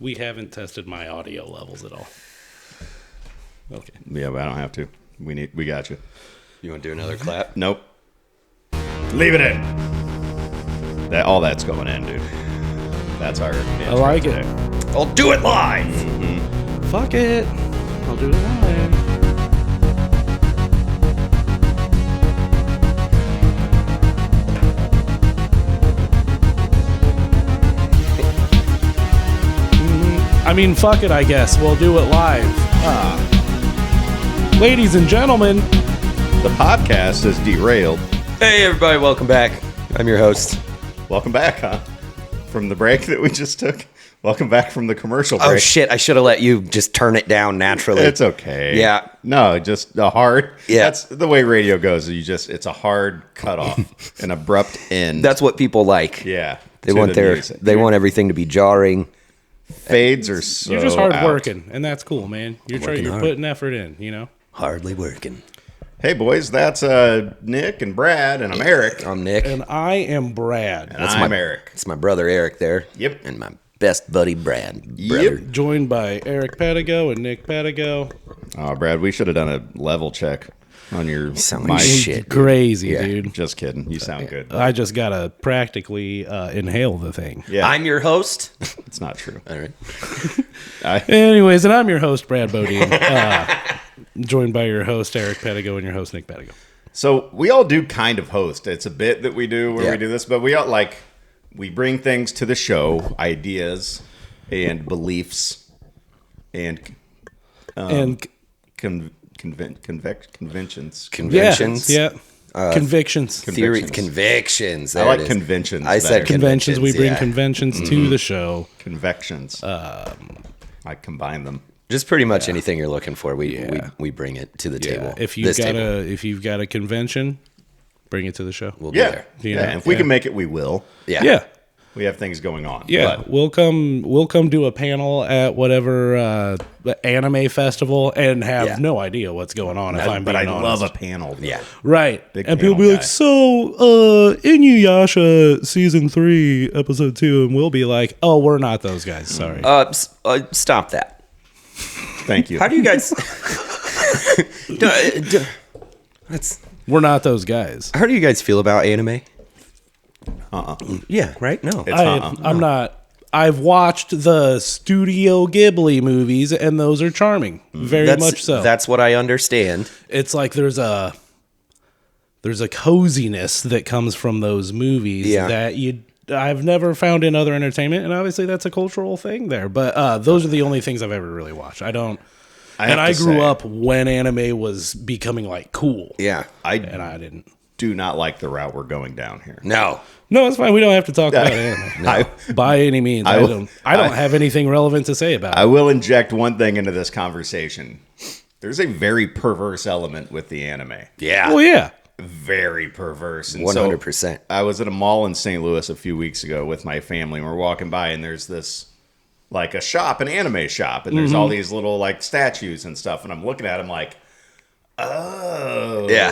We haven't tested my audio levels at all. Okay. Yeah, but I don't have to. We got you. You want to do another clap? Nope. Leave it in. All that's going in, dude. That's our. I like it. I'll do it live. Mm-hmm. Fuck it. I'll do it live. I mean, fuck it, I guess. We'll do it live. Ladies and gentlemen, The podcast is Derailed. Hey, everybody, welcome back. I'm your host. Welcome back, huh? From the break that we just took. Welcome back from the commercial break. Oh, shit, I should have let you just turn it down naturally. It's okay. Yeah. No, just a hard. Yeah. That's the way radio goes. It's a hard cutoff, an abrupt end. That's what people like. Yeah. They to want the music. they want everything to be jarring. Fades are so you're just hard out. working, and that's cool, man. You're hard. putting effort in, you know? Hardly working. Hey, boys, that's Nick and Brad, and I'm Eric. I'm Nick. And I am Brad. And I'm Eric. It's my brother Eric there. Yep. And my best buddy Brad. Yep. Brother. Joined by Eric Patago and Nick Patago. Oh, Brad, we should have done a level check on your sound mic. like shit. Crazy, Yeah. dude. Just kidding. You sound good. I just gotta practically inhale the thing. Yeah, I'm your host. it's not true. All right. Anyways, and I'm your host, Brad Bodine. Joined by your host, Eric Patago, and your host, Nick Patago. So we all do kind of host. It's a bit that we do where Yeah. we do this, but we all we bring things to the show, ideas and beliefs and And conventions. Conventions. Yeah. Convictions. Theory. Convictions. Convictions. I There like it is. conventions. I said better. Conventions. We bring yeah. conventions to the show. Convections. I combine them. Just pretty much anything you're looking for, we bring it to the Yeah. table. If you've got a convention, bring it to the show. We'll be Yeah, there. You yeah. know, If we yeah. can make it, we will. Yeah. Yeah. We have things going on. Yeah, but we'll come do a panel at whatever anime festival and have Yeah. no idea what's going on. If I'm but being I honest. love a panel. Though. Yeah. Right. Big And people panel be like, guy. so, Inuyasha season 3, episode 2, and we'll be like, oh, we're not those guys. Sorry. Stop that. Thank you. How do you guys? We're not those guys. How do you guys feel about anime? Yeah. Right. No. I'm not. I've watched the Studio Ghibli movies, and those are charming. Very much so. That's what I understand. It's like there's a coziness that comes from those movies Yeah. that I've never found in other entertainment, and obviously that's a cultural thing there. But those are the only things I've ever really watched. I grew up when anime was becoming like cool. Yeah. I didn't. do not like the route we're going down here. No. No, it's fine. We don't have to talk about anime by any means. I don't have anything relevant to say about I it. will inject one thing into this conversation. There's a very perverse element with the anime. Yeah. Well, yeah. Very perverse. And 100%. So I was at a mall in St. Louis a few weeks ago with my family, and we're walking by, and there's this, like a shop, an anime shop, and there's all these little, like, statues and stuff, and I'm looking at them like, oh. Yeah.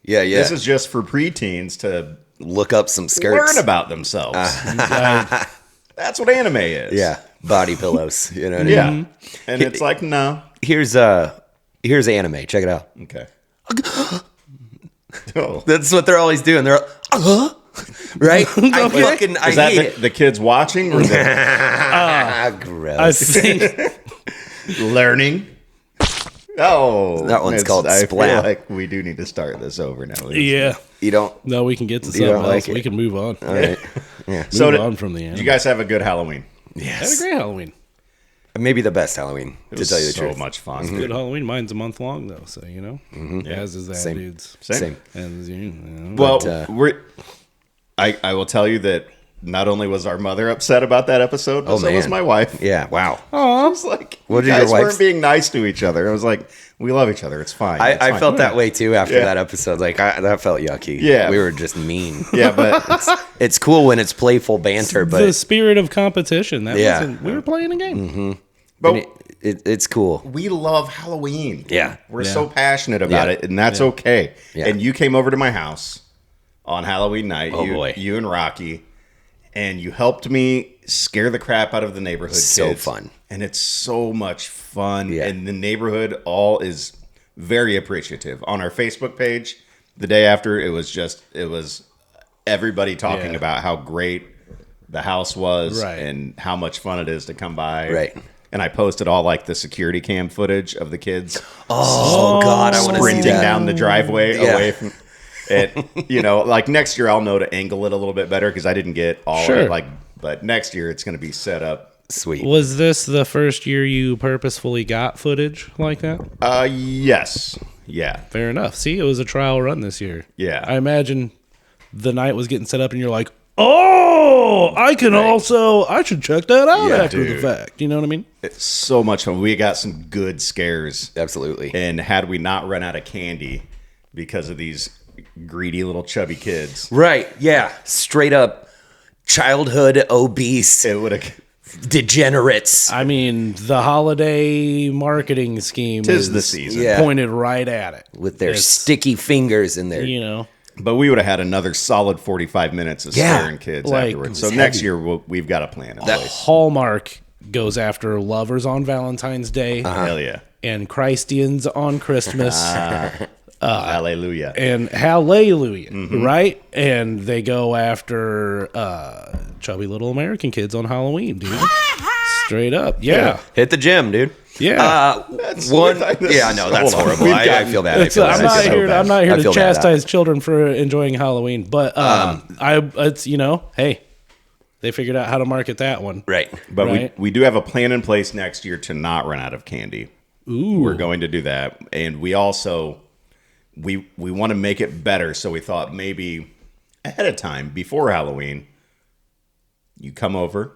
Yeah. Yeah. This is just for preteens to Look up some skirts. learn about themselves. That's what anime is. Yeah. Body pillows. You know what I Yeah. mean? And it's like, no. Here's anime. Check it out. Okay. Oh. That's what they're always doing. They're right. I hate Is that it. the kids watching or Gross. I think learning? Oh, That one's called I Splat. feel like we do need to start this over now. yeah. You don't. No, we can get to You something don't else. like it. We can move on. All right. Yeah. So Move on from the anime. Did you guys have a good Halloween? I had a Yes. great Halloween. Maybe the best Halloween, It to was tell you the so truth. much fun. Good Halloween. Mine's a month long though, so you know, as is that Same. dude's. Same. As you know. Well, But, I will tell you that not only was our mother upset about that episode, but so was man. my wife. Yeah. Wow. I was like, What you did your guys wife- weren't being nice to each other. I was like, we love each other. It's fine. It's I fine. felt that way too after Yeah. that episode. Like that felt yucky. Yeah. We were just mean. Yeah, but It's cool when it's playful banter, the but spirit of competition. That Yeah. wasn't. We were playing a game. but it's cool. we love Halloween. Yeah. We're so passionate about Yeah. it, and that's okay. Yeah. And you came over to my house on Halloween night. Oh, boy. You and Rocky, and you helped me scare the crap out of the neighborhood So kids. fun. And it's so much fun. Yeah. And the neighborhood all is very appreciative. On our Facebook page, the day after, it was everybody talking about how great the house was and how much fun it is to come by. Right. And I posted all like the security cam footage of the kids. Oh God, I want to see sprinting that. down the driveway away from it. You know, like next year I'll know to angle it a little bit better because I didn't get all of it. Like, but next year it's going to be set up. Sweet. Was this the first year you purposefully got footage like that? Yes. Yeah. Fair enough. See, it was a trial run this year. Yeah. I imagine the night was getting set up and you're like, oh, I can I should check that out after the fact. You know what I mean? It's so much fun. We got some good scares. Absolutely. And had we not run out of candy because of these greedy little chubby kids. Right. Yeah. Straight up childhood obese It would have... degenerates. I mean, the holiday marketing scheme Tis the season. Yeah. pointed right at it. With their sticky fingers in their... You know? But we would have had another solid 45 minutes of scaring kids like, afterwards. So next year we've got a plan in place. Hallmark goes after lovers on Valentine's Day Hell yeah. and Christians on Christmas. Hallelujah. And hallelujah, right? And they go after chubby little American kids on Halloween, dude. Straight up. Yeah. Hit the gym, dude. Yeah. That's One. that's- Yeah, no, that's hold on. horrible. We've I gotten- feel bad. I It's- feel bad. I'm I not feel here. bad. I'm not here I to feel bad. chastise children for enjoying Halloween, but it's hey, they figured out how to market that one. Right. But Right. we do have a plan in place next year to not run out of candy. Ooh, We're going to do that. And we also we want to make it better. So we thought maybe ahead of time, before Halloween, you come over.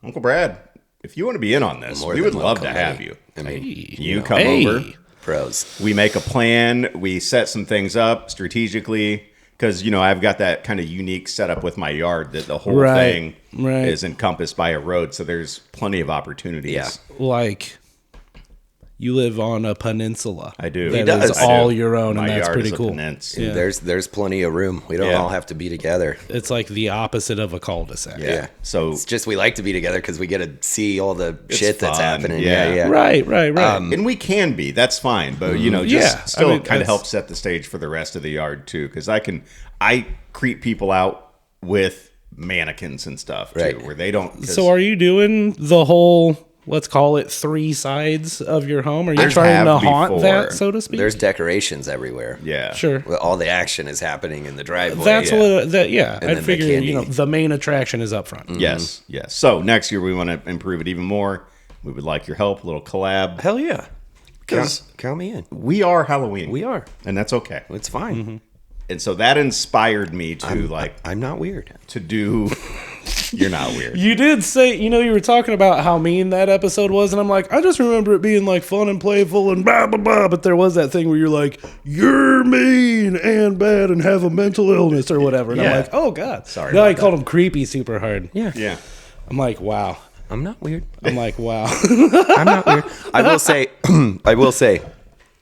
Uncle Brad, if you want to be in on this, More we than would love to welcome, have hey. you. I mean, You come Hey. over. pros. We make a plan. We set some things up strategically because, you know, I've got that kind of unique setup with my yard that the whole thing is encompassed by a road. So there's plenty of opportunities. Yeah. like you live on a peninsula. I do. That He does. is I do. all your own, My and that's yard pretty is a cool. peninsula. Yeah. There's plenty of room. We don't Yeah. all have to be together. It's like the opposite of a cul-de-sac. Yeah. So It's just we like to be together because we get to see all the shit that's fun. happening. Yeah. Yeah. Right. and we can be. That's fine. But, you know, just Yeah, still I mean, kind of that's- help set the stage for the rest of the yard, too. Because I creep people out with mannequins and stuff, too, Right. where they don't. 'Cause So are you doing the whole, let's call it 3 sides of your home? Are you I trying to have haunt before. that, so to speak? There's decorations everywhere. Yeah. Sure. Well, all the action is happening in the driveway. That's yeah. what that then I'd the figure, candy. you know, the main attraction is up front. Yes. Yes. So next year we want to improve it even more. We would like your help, a little collab. Hell yeah. Because Count me in. we are Halloween. We are. And that's okay. It's fine. And so that inspired me to I'm not weird. to do. You're not weird. You did say, you know, you were talking about how mean that episode was, and I'm like, I just remember it being like fun and playful and blah blah blah. But there was that thing where you're like, you're mean and bad and have a mental illness or whatever. And I'm Yeah. like, oh god, Sorry Now about I called him creepy super hard. Yeah. Yeah. I'm like, wow. I'm not weird. I'm like, wow. I'm not weird. I will say,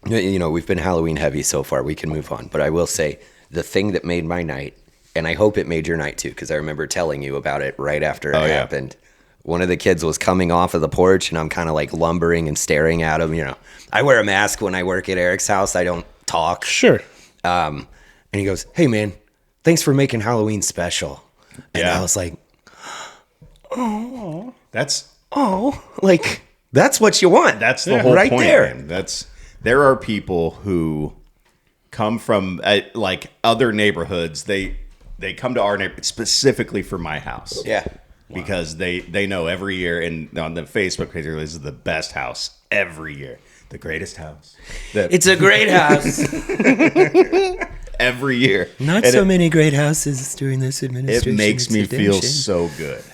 you know, we've been Halloween heavy so far. We can move on. But I will say, the thing that made my night, and I hope it made your night too, because I remember telling you about it right after it happened. One of the kids was coming off of the porch, and I'm kind of like lumbering and staring at him. You know, I wear a mask when I work at Eric's house. I don't talk. Sure. And he goes, "Hey, man, thanks for making Halloween special." And Yeah. I was like, That's like, that's what you want. that's the whole right point. there. Man. There are people who come from like other neighborhoods. They come to our neighborhood specifically for my house. Yeah. Because they know every year, and on the Facebook page, this is the best house every year, the greatest house. It's a great house. Every year. Not And so many great houses during this administration. It makes me feel extension. so good.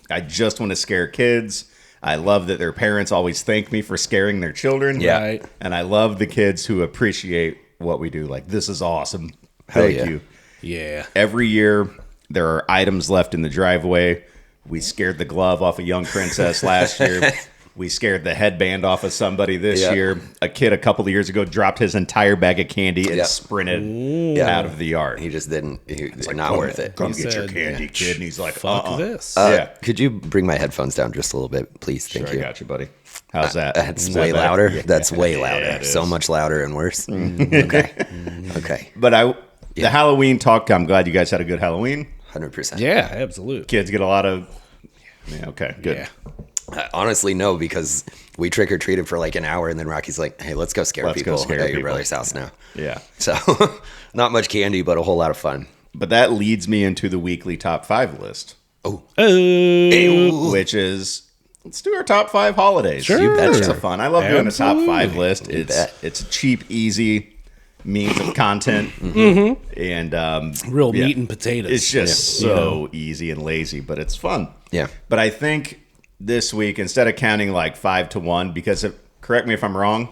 I just want to scare kids. I love that their parents always thank me for scaring their children. Yeah. Right. And I love the kids who appreciate what we do. Like, this is awesome. Hell Thank yeah. you. Yeah. Every year, there are items left in the driveway. We scared the glove off a young princess last year. We scared the headband off of somebody this Yeah. year. A kid a couple of years ago dropped his entire bag of candy and Yeah. sprinted Yeah. out of the yard. He just didn't. It's Like, not come- worth it. Come He get your said, candy, kid. And he's like, Fuck this. Yeah. Could you bring my headphones down just a little bit, please? Thank Sure, you. I got you, buddy. How's that? That's Is that way better? louder. Yeah. That's way Yeah, louder. it So is. much louder and worse. Okay. Okay. But the Halloween talk, I'm glad you guys had a good Halloween. 100%. Yeah, absolutely. Kids get a lot of... Yeah, okay, good. Yeah. Honestly, no, because we trick or treated for like an hour, and then Rocky's like, "Hey, let's go scare Let's go people scare at your people." brother's house now." Yeah. So, not much candy, but a whole lot of fun. But that leads me into the weekly top 5 list, Oh, which is... Let's do our top 5 holidays. Sure. You betcha. It's a fun. I love doing a top 5 Absolutely. list. bet. It's a cheap, easy means of content. And real yeah. meat and potatoes. It's just so easy and lazy, but it's fun. Yeah. But I think this week, instead of counting like 5 to 1, because correct me if I'm wrong,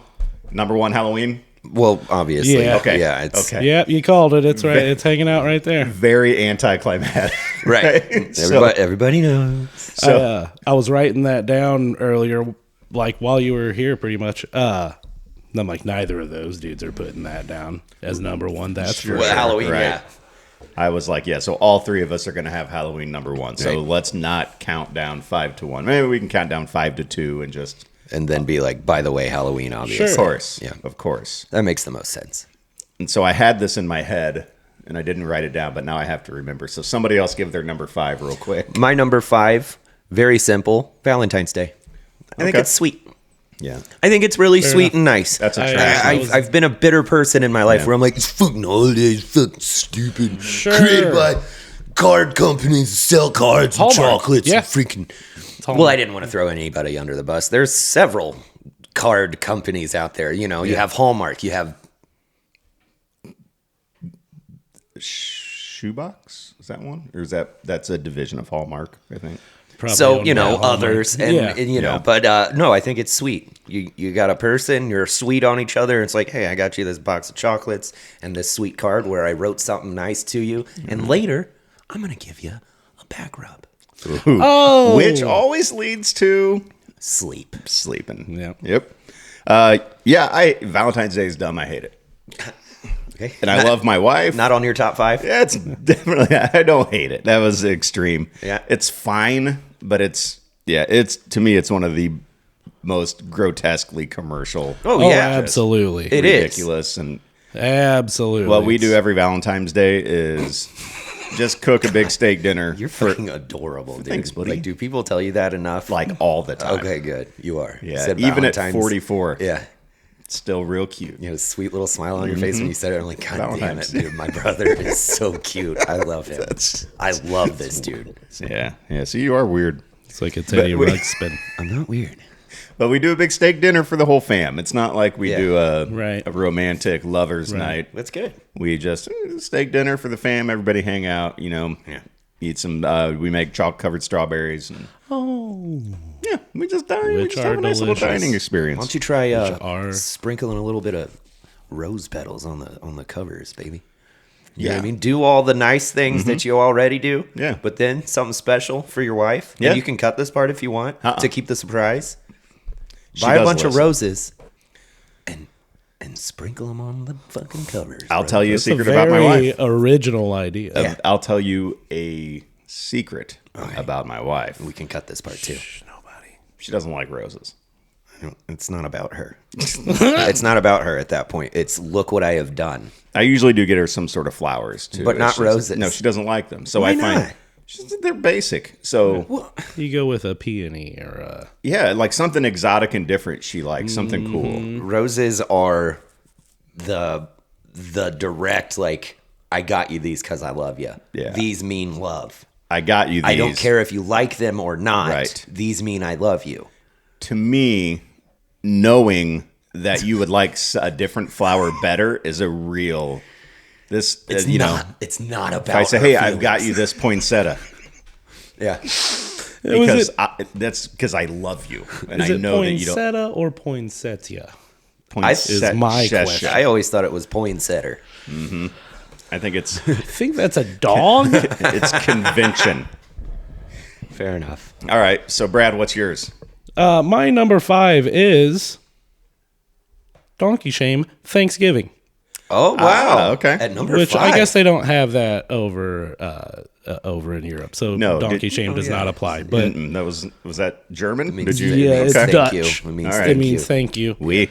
number 1 Halloween, Well, obviously. Yeah. Okay. Yeah. It's Okay. Yep, you called it. It's right. It's hanging out right there. very anticlimactic. right. So- Everybody knows. So, I was writing that down earlier, like while you were here, pretty much. I'm like, neither of those dudes are putting that down as number 1. That's Sure. for Well, sure. Halloween. right. Yeah. I was like, yeah, so all 3 of us are going to have Halloween number 1. So Right. let's not count down 5 to 1. Maybe we can count down 5 to 2 and just... And then be like, by the way, Halloween, obviously. Of course. Yeah. Of course. That makes the most sense. And so I had this in my head, and I didn't write it down, but now I have to remember. So somebody else give their number 5 real quick. My number 5, very simple, Valentine's Day. I think Okay. it's sweet. Yeah. I think it's really sweet enough. and nice. That's a I- trash. I- I've been a bitter person in my life Yeah. where I'm like, it's fucking holidays, fucking stupid. Sure. Created by card companies that sell cards and Hallmark. chocolates Yeah. and freaking. Hallmark. Well, I didn't want to throw anybody under the bus. There's several card companies out there. You know, you have Hallmark, you have. Shoebox? Is that one? Or is that's a division of Hallmark, I think. Probably So, owned you by know, Hallmark. others, and, Yeah. and, you know, Yeah. but no, I think it's sweet. You got a person, you're sweet on each other. It's like, hey, I got you this box of chocolates and this sweet card where I wrote something nice to you, and later I'm gonna give you a back rub. Oh, Which always leads to Sleep. sleeping. Yep. Yep. Valentine's Day is dumb. I hate it. Okay, And I love my wife. not on your top 5. Yeah, it's definitely, I don't hate it. That was extreme. Yeah. It's fine, but it's to me, it's one of the most grotesquely commercial, Oh, Oh, yeah, absolutely. It is. ridiculous. And Absolutely. what we do every Valentine's Day is just cook a big steak dinner You're fucking adorable, dude. Thanks, buddy. Like, do people tell you that enough? like all the time. okay, good. You are. You Yeah. said Even at Valentine's. 44, Yeah. it's still real cute. You had a sweet little smile on your face when you said it. I'm like, God damn it, Valentine's. dude. My brother is so cute. I love him. I love this dude. Yeah. Yeah. So you are weird. It's like a Teddy But we- rug spin. I'm not weird. But we do a big steak dinner for the whole fam. It's not like we Yeah. do Right. a romantic lovers Right. night. That's good. We just steak dinner for the fam. Everybody hang out. Eat some. We make chalk covered strawberries. And, yeah, we just dine. We Which just have are a nice little delicious. dining Why experience. don't you try are- sprinkling a little bit of rose petals on the covers, baby? You know what Yeah. I mean? Do all the nice things that you already do. Yeah. But then something special for your wife. Yeah. And you can cut this part if you want to keep the surprise. She Buy a does bunch of listen. roses and sprinkle them on the fucking covers. I'll bro. tell you a It's a secret about my very wife. original idea. Yeah. I'll tell you a secret about my wife. We can cut this part too. Nobody. She doesn't like roses. It's not about her. It's not about her at that point. It's look what I have done. I usually do get her some sort of flowers too, But not It's just- roses. No, she doesn't like them. So Why I find not? they're basic. So You go with a peony or a. yeah, like something exotic and different. She likes something cool. Roses are the direct, like, I got you these because I love you. Yeah. These mean love. I got you these. I don't care if you like them or not. Right. These mean I love you. To me, knowing that you would like a different flower better is a real. This It's you not, know. it's not about If I say, her hey, I've got feelings. you this poinsettia Yeah. because that's because I love you and Is I it know that you don't. poinsettia or poinsettia? Poinsettia. is my question. I always thought it was poinsettia. I think it's I think that's a dog. it's convention. Fair enough. All right, so Brad, what's yours? My number 5 is Donkey Shame Thanksgiving. Oh wow! okay. At number Which 5. I guess they don't have that over in Europe, so No, Donkey Shame does not apply. But That was that German? means- Did you? Yeah, it's thank Dutch. you. It means All right. it means thank you. We.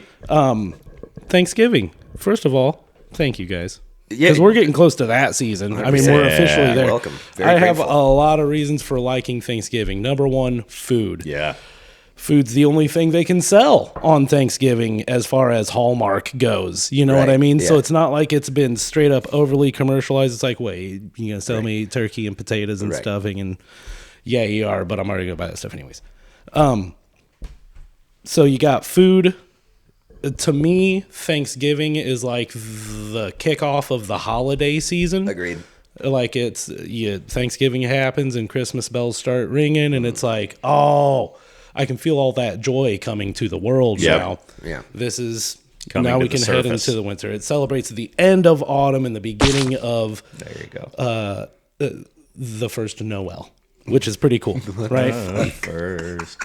Thanksgiving. First of all, thank you guys. Yeah. Because we're getting close to that season. I mean, we're officially Yeah. there. Welcome. Very I have grateful. a lot of reasons for liking Thanksgiving. Number 1, food. Yeah. Food's the only thing they can sell on Thanksgiving as far as Hallmark goes. You know what Right, I mean? So yeah. it's not like it's been straight up overly commercialized. It's like, wait, you gonna sell me turkey and potatoes and Right. stuffing? And yeah, you are, but I'm already gonna buy that stuff anyways. So you got food. To me, Thanksgiving is like the kickoff of the holiday season. Agreed. Like Thanksgiving happens and Christmas bells start ringing, and it's like, oh, I can feel all that joy coming to the world Yep. now. Yeah. This is Coming now to we the can head surface. into the winter. It celebrates the end of autumn and the beginning of There you go. the first Noel, which is pretty cool, right? First.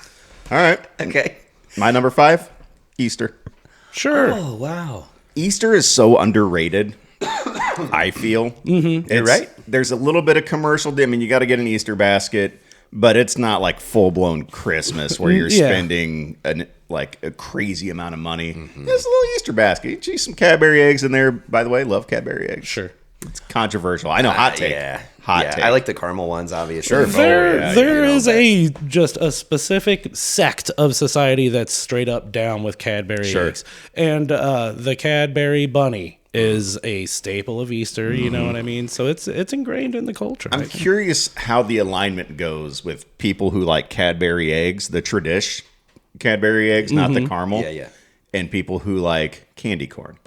All right. Okay. My number 5, Easter. Sure. Oh wow! Easter is so underrated. I feel. Mm-hmm. You're right. There's a little bit of commercial. I mean, you got to get an Easter basket, but it's not like full blown Christmas where you're Yeah. spending a crazy amount of money. There's a little Easter basket. Geez, some Cadbury eggs in there. By the way, love Cadbury eggs. Sure. It's controversial. I know. Hot take. Yeah. Hot yeah. take. I like the caramel ones, obviously. Sure. There yeah, is just a specific sect of society that's straight up down with Cadbury Sure. eggs, and the Cadbury bunny is a staple of Easter. You know what I mean? So it's ingrained in the culture. I'm curious how the alignment goes with people who like Cadbury eggs, the tradish Cadbury eggs, not the caramel. Yeah, yeah. And people who like candy corn.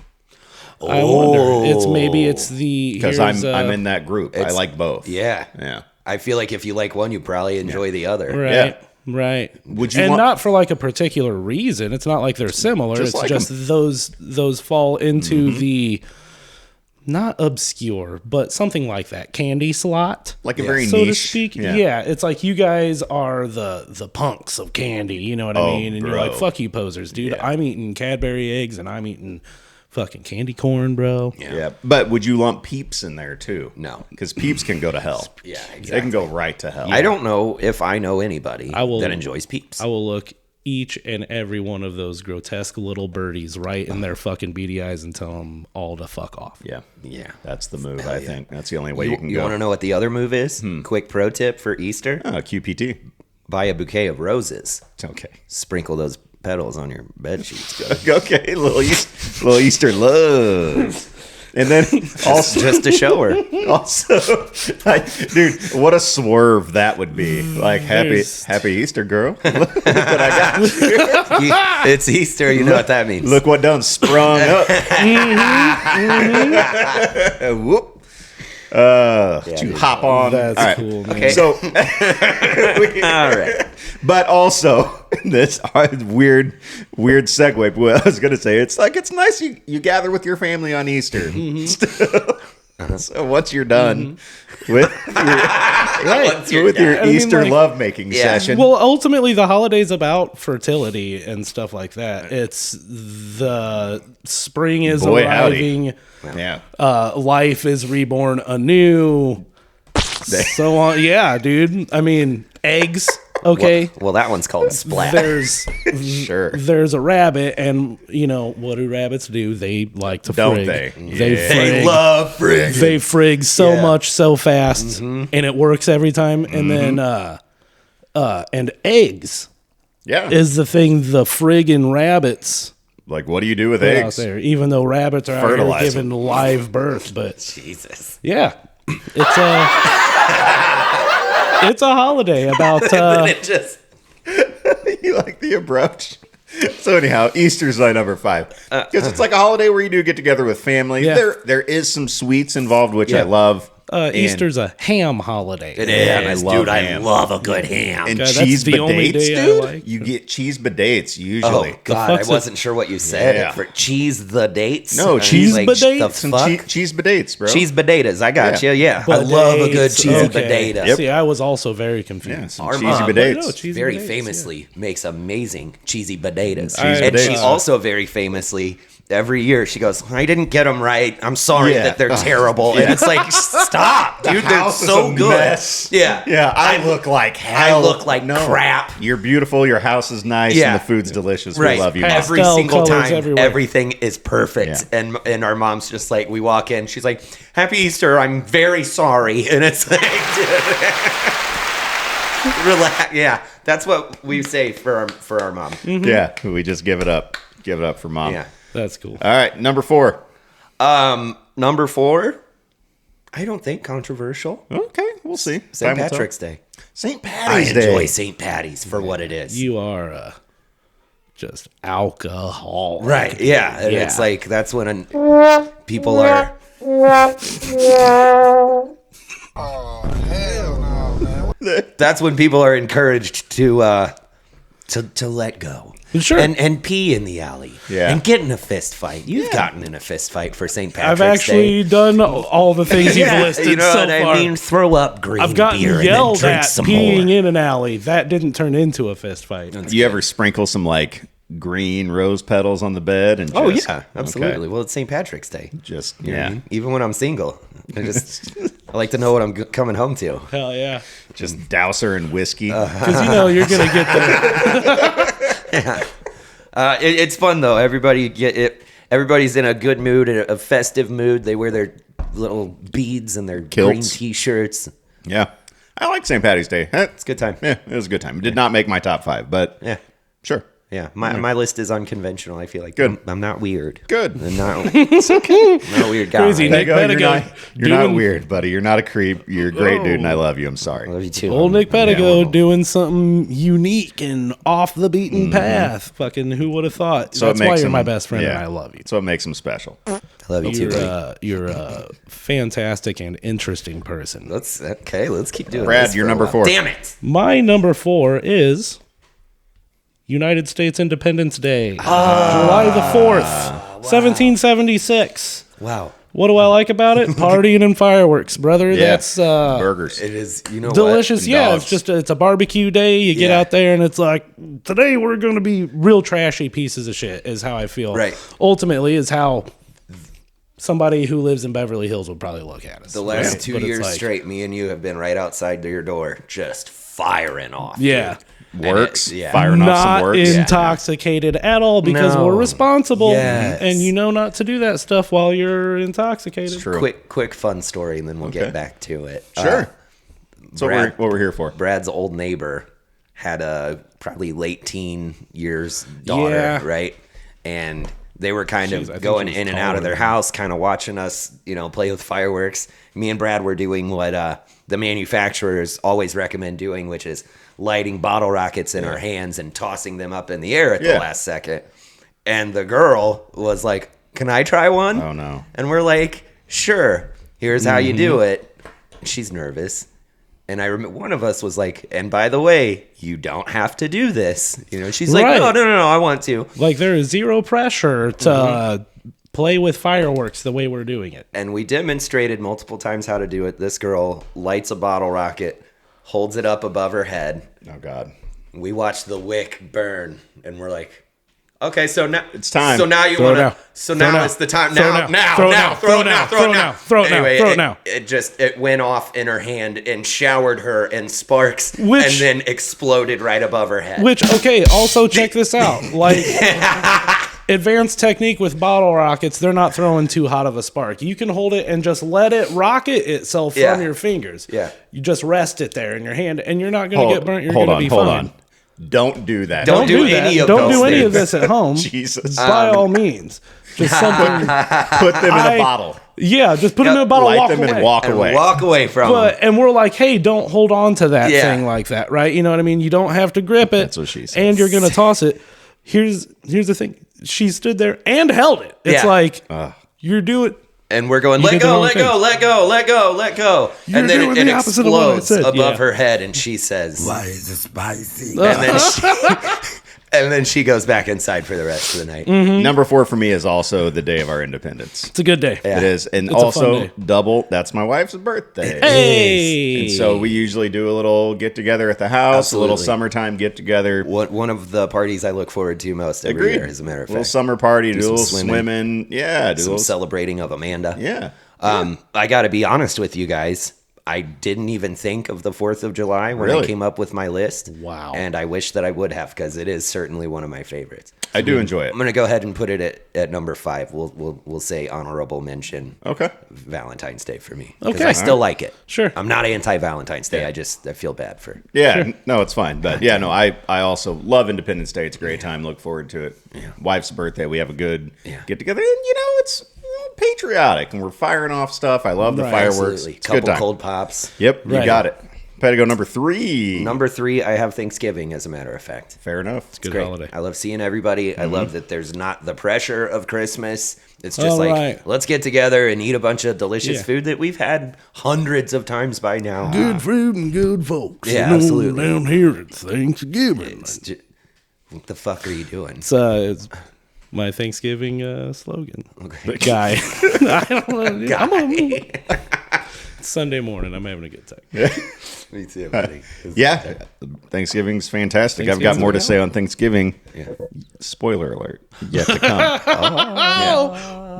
I wonder. It's the Because I'm in that group. I like both. Yeah. Yeah. I feel like if you like one, you probably enjoy the other. right. Yeah. Right. Would you and want- not for like a particular reason. It's not like they're similar. Just It's like just 'em. those fall into the not obscure, but something like that candy slot. Like a very so to niche. speak. Yeah. Yeah. It's like you guys are the punks of candy, you know what I Oh, mean? And bro. you're like, fuck you posers, dude. Yeah. I'm eating Cadbury eggs and I'm eating fucking candy corn, bro. Yeah. But would you lump Peeps in there too? No. Because Peeps can go to hell. Yeah, They exactly. can go right to hell. I don't know if I know anybody that enjoys Peeps. I will look each and every one of those grotesque little birdies right in their fucking beady eyes and tell them all to fuck off. Yeah. Yeah. That's the move, I think. That's the only way you can You go. want to know what the other move is? Quick pro tip for Easter. Oh, QPT. Buy a bouquet of roses. Okay. Sprinkle those petals on your bed sheets. Good. Okay. Little Easter love. And then also, Just to show her. dude, what a swerve that would be! Like happy Easter, girl. Look what I got. It's Easter. You know what that means. Look what done sprung up. Whoop. To hop on. That's All right. cool, man. Okay. So, All right. but also this weird segue. But what I was gonna say, it's nice you gather with your family on Easter. So once you're done with your Easter lovemaking session, Well, ultimately, the holiday's about fertility and stuff like that. It's the spring is Boy, howdy. arriving, yeah, life is reborn anew, so on. Yeah, dude. I mean, eggs. Okay. Well, that one's called Splat. There's sure. there's a rabbit, and you know what do rabbits do? They like to Don't frig. they? They Yeah. frig. love frig. They frig so Yeah. much so fast, and it works every time. And then and eggs Yeah. is the thing the friggin' rabbits Like, what do you do with put out eggs? there. Even though rabbits are out here Fertilize giving live birth, but Jesus. yeah, it's a holiday about It just. You like the abrupt. So anyhow, Easter's my number 5 because it's like a holiday where you do get together with family. Yeah. There is some sweets involved, which I Yeah. love. Easter's a ham holiday. It is, and I love dude. ham. I love a good ham. And Okay, cheese that's the only bidates, day I dude. like. You get cheese bidates usually. Oh God, I fuck's wasn't sure what you said. Yeah. For cheese the dates. No, I was cheese bidates? The Some fuck? cheese bidates, bro. Cheese bidatas. I got Yeah. you. Yeah, I love a good Bidates, cheesy okay. badata. See, I was also very confused. Yeah, some Our cheesy mom- bidates. No, cheesy Very bidates, famously makes amazing cheesy badatas. Cheese And she bidates. also very famously, every year, she goes, I didn't get them right. I'm sorry Yeah. that they're terrible. And it's like, stop, dude. They're house is so a good. mess. Yeah. Yeah, I look like I hell. look like crap. You're beautiful. Your house is nice, Yeah. and the food's delicious. Right. We love you. Mom. Every Pastel single colors time, everywhere. everything is perfect. Yeah. And our mom's just like, we walk in, she's like, Happy Easter, I'm very sorry. And it's like, relax. Yeah, that's what we say for our mom. Yeah, we just give it up. Give it up for mom. Yeah. That's cool. All right, number 4. Number 4, I don't think controversial. Okay, we'll see. St. Time will tell. Patrick's Day. St. I Patty's enjoy Day. St. Patty's for what it is. You are just alcohol. Right, yeah. And Yeah. it's like, that's when people are... That's when people are encouraged to let go. Sure. And pee in the alley. Yeah. And get in a fist fight. You've gotten in a fist fight for St. Patrick's I've actually Day. done all the things you've listed you know so what far. I mean? Throw up green I've gotten beer and then yelled drink at some peeing more. in an alley. That didn't turn into a fist fight. You ever sprinkle some like green rose petals on the bed and just, Oh yeah, absolutely. Okay. Well, it's St. Patrick's Day. Just You know what I yeah, mean? Even when I'm single, I like to know what I'm coming home to. Hell yeah. just douse her in whiskey. Because you know you're going to get the... It's fun though. Everybody's in a good mood, a festive mood. They wear their little beads and their green Kilts. T-shirts. Yeah, I like St. Patty's Day. It's a good time. Yeah, it was a good time. It did not make my top 5, but Yeah. sure. Yeah, my list is unconventional. I feel like Good. I'm not weird. Good. I'm not, it's okay. I'm not a weird guy. Crazy, I Nick. You're Pedigo not doing- weird, buddy. You're not a creep. You're a great dude, and I love you. I'm sorry. love you too. Old Nick Yeah, Pedigo well. doing something unique and off the beaten path. Fucking who would have thought? So That's it why makes you're him, my best friend yeah. and I love you. So it makes him special. I love you too. buddy. You're a fantastic and interesting person. Let's keep doing Brad, this you're for a number while. 4. Damn it. My number 4 is United States Independence Day, July the 4th, 1776. Wow. What do I like about it? Partying and fireworks, brother. Yeah. That's Burgers. It is, you know delicious. And Yeah, dogs. it's a barbecue day. You get Yeah. out there and it's like, today we're going to be real trashy pieces of shit is how I feel. Right. Ultimately is how somebody who lives in Beverly Hills would probably look at us. The last right? 2 But it's years like, straight, me and you have been right outside your door, just firing off. Yeah. dude. Works. And Firing off some Not works. intoxicated at all because No. we're responsible Yes. and you know not to do that stuff while you're intoxicated. True. Quick fun story, and then we'll get back to it. Sure. That's Brad- what we're here for. Brad's old neighbor had a probably late teen years daughter, Yeah. right? And they were kind I of think going she was in and out of taller their than house, kind of watching us, play with fireworks. Me and Brad were doing what the manufacturers always recommend doing, which is lighting bottle rockets in our hands and tossing them up in the air at the Yeah. last second. And the girl was like, "Can I try one?" Oh, no. And we're like, "Sure. Here's how you do it." She's nervous. And I remember one of us was like, "And by the way, you don't have to do this." She's like, Right. No, I want to. Like there is zero pressure to play with fireworks the way we're doing it. And we demonstrated multiple times how to do it. This girl lights a bottle rocket, holds it up above her head. Oh God. We watch the wick burn, and we're like, "Okay, so now It's time. So now you Throw it want to? now. So Throw now now. it's the time. Throw Now, now. now, Throw now, now. throw it now, throw it now, Throw it now. Anyway, Throw it now. It went off in her hand and showered her in sparks, Which- and then exploded right above her head. Which, okay, also check this out. Like, advanced technique with bottle rockets, they're not throwing too hot of a spark. You can hold it and just let it rocket itself Yeah. from your fingers. Yeah. You just rest it there in your hand, and you're not going to get burnt. You're going to be hold fine. on. Don't do that. Don't do that. any of Don't those do any of things. this at home. Jesus. By all means. Just something. Put them in I- a bottle. Yeah, just put them in a bottle, Light walk them away. and walk And away. walk away from them. And we're like, hey, don't hold on to that Yeah. thing like that, right? You know what I mean? You don't have to grip it. That's what she said. And you're going to toss it. Here's the thing. She stood there and held it. It's Yeah. like, you're doing, And we're going, You let did the go, wrong let thing. go, let go, let go, let go. You're And then doing it the opposite of what I explodes said. above Yeah. her head, and she says, Why is it spicy? and then and then she goes back inside for the rest of the night. Number 4 for me is also the day of our independence. It's a good day. Yeah. It is. And It's a fun also day. double, that's my wife's birthday. Hey. And so we usually do a little get together at the house, a little Absolutely. summertime get together. One of the parties I look forward to most every Agreed. year, as a matter of Little fact. summer party, do a some little swimming. swimming. Yeah, do a Some little celebrating of Amanda. Yeah. I got to be honest with you guys. I didn't even think of the 4th of July when I Really? came up with my list. Wow. And I wish that I would have, because it is certainly one of my favorites. I do enjoy it. I'm going to go ahead and put it at number 5. We'll say honorable mention. Okay. Valentine's Day for me. Because Okay. I still like it. Sure. I'm not anti-Valentine's Day. Yeah. I feel bad for. Yeah, no, it's fine. But yeah, no, I also love Independence Day. It's a great time. Look forward to it. Yeah. Wife's birthday. We have a good Yeah. get together. And, it's patriotic. And we're firing off stuff. I love the Right. fireworks. Absolutely. It's a good Couple time. cold pops. Yep, you Right. got it. Had to go number 3. Number 3, I have Thanksgiving, as a matter of fact. Fair enough. It's Good Great. holiday. I love seeing everybody. I love that there's not the pressure of Christmas. It's just All like, right. let's get together and eat a bunch of delicious Yeah. food that we've had hundreds of times by now. Good food and good folks. Yeah, You know, absolutely. Down here at Thanksgiving. What the fuck are you doing? It's my Thanksgiving slogan. Guy. I don't know. It's Sunday morning. I'm having a good time. Me too, buddy. Yeah, Thanksgiving's fantastic. I've got Thanksgiving's more to say on Thanksgiving. Yeah. Spoiler alert. Yet to come.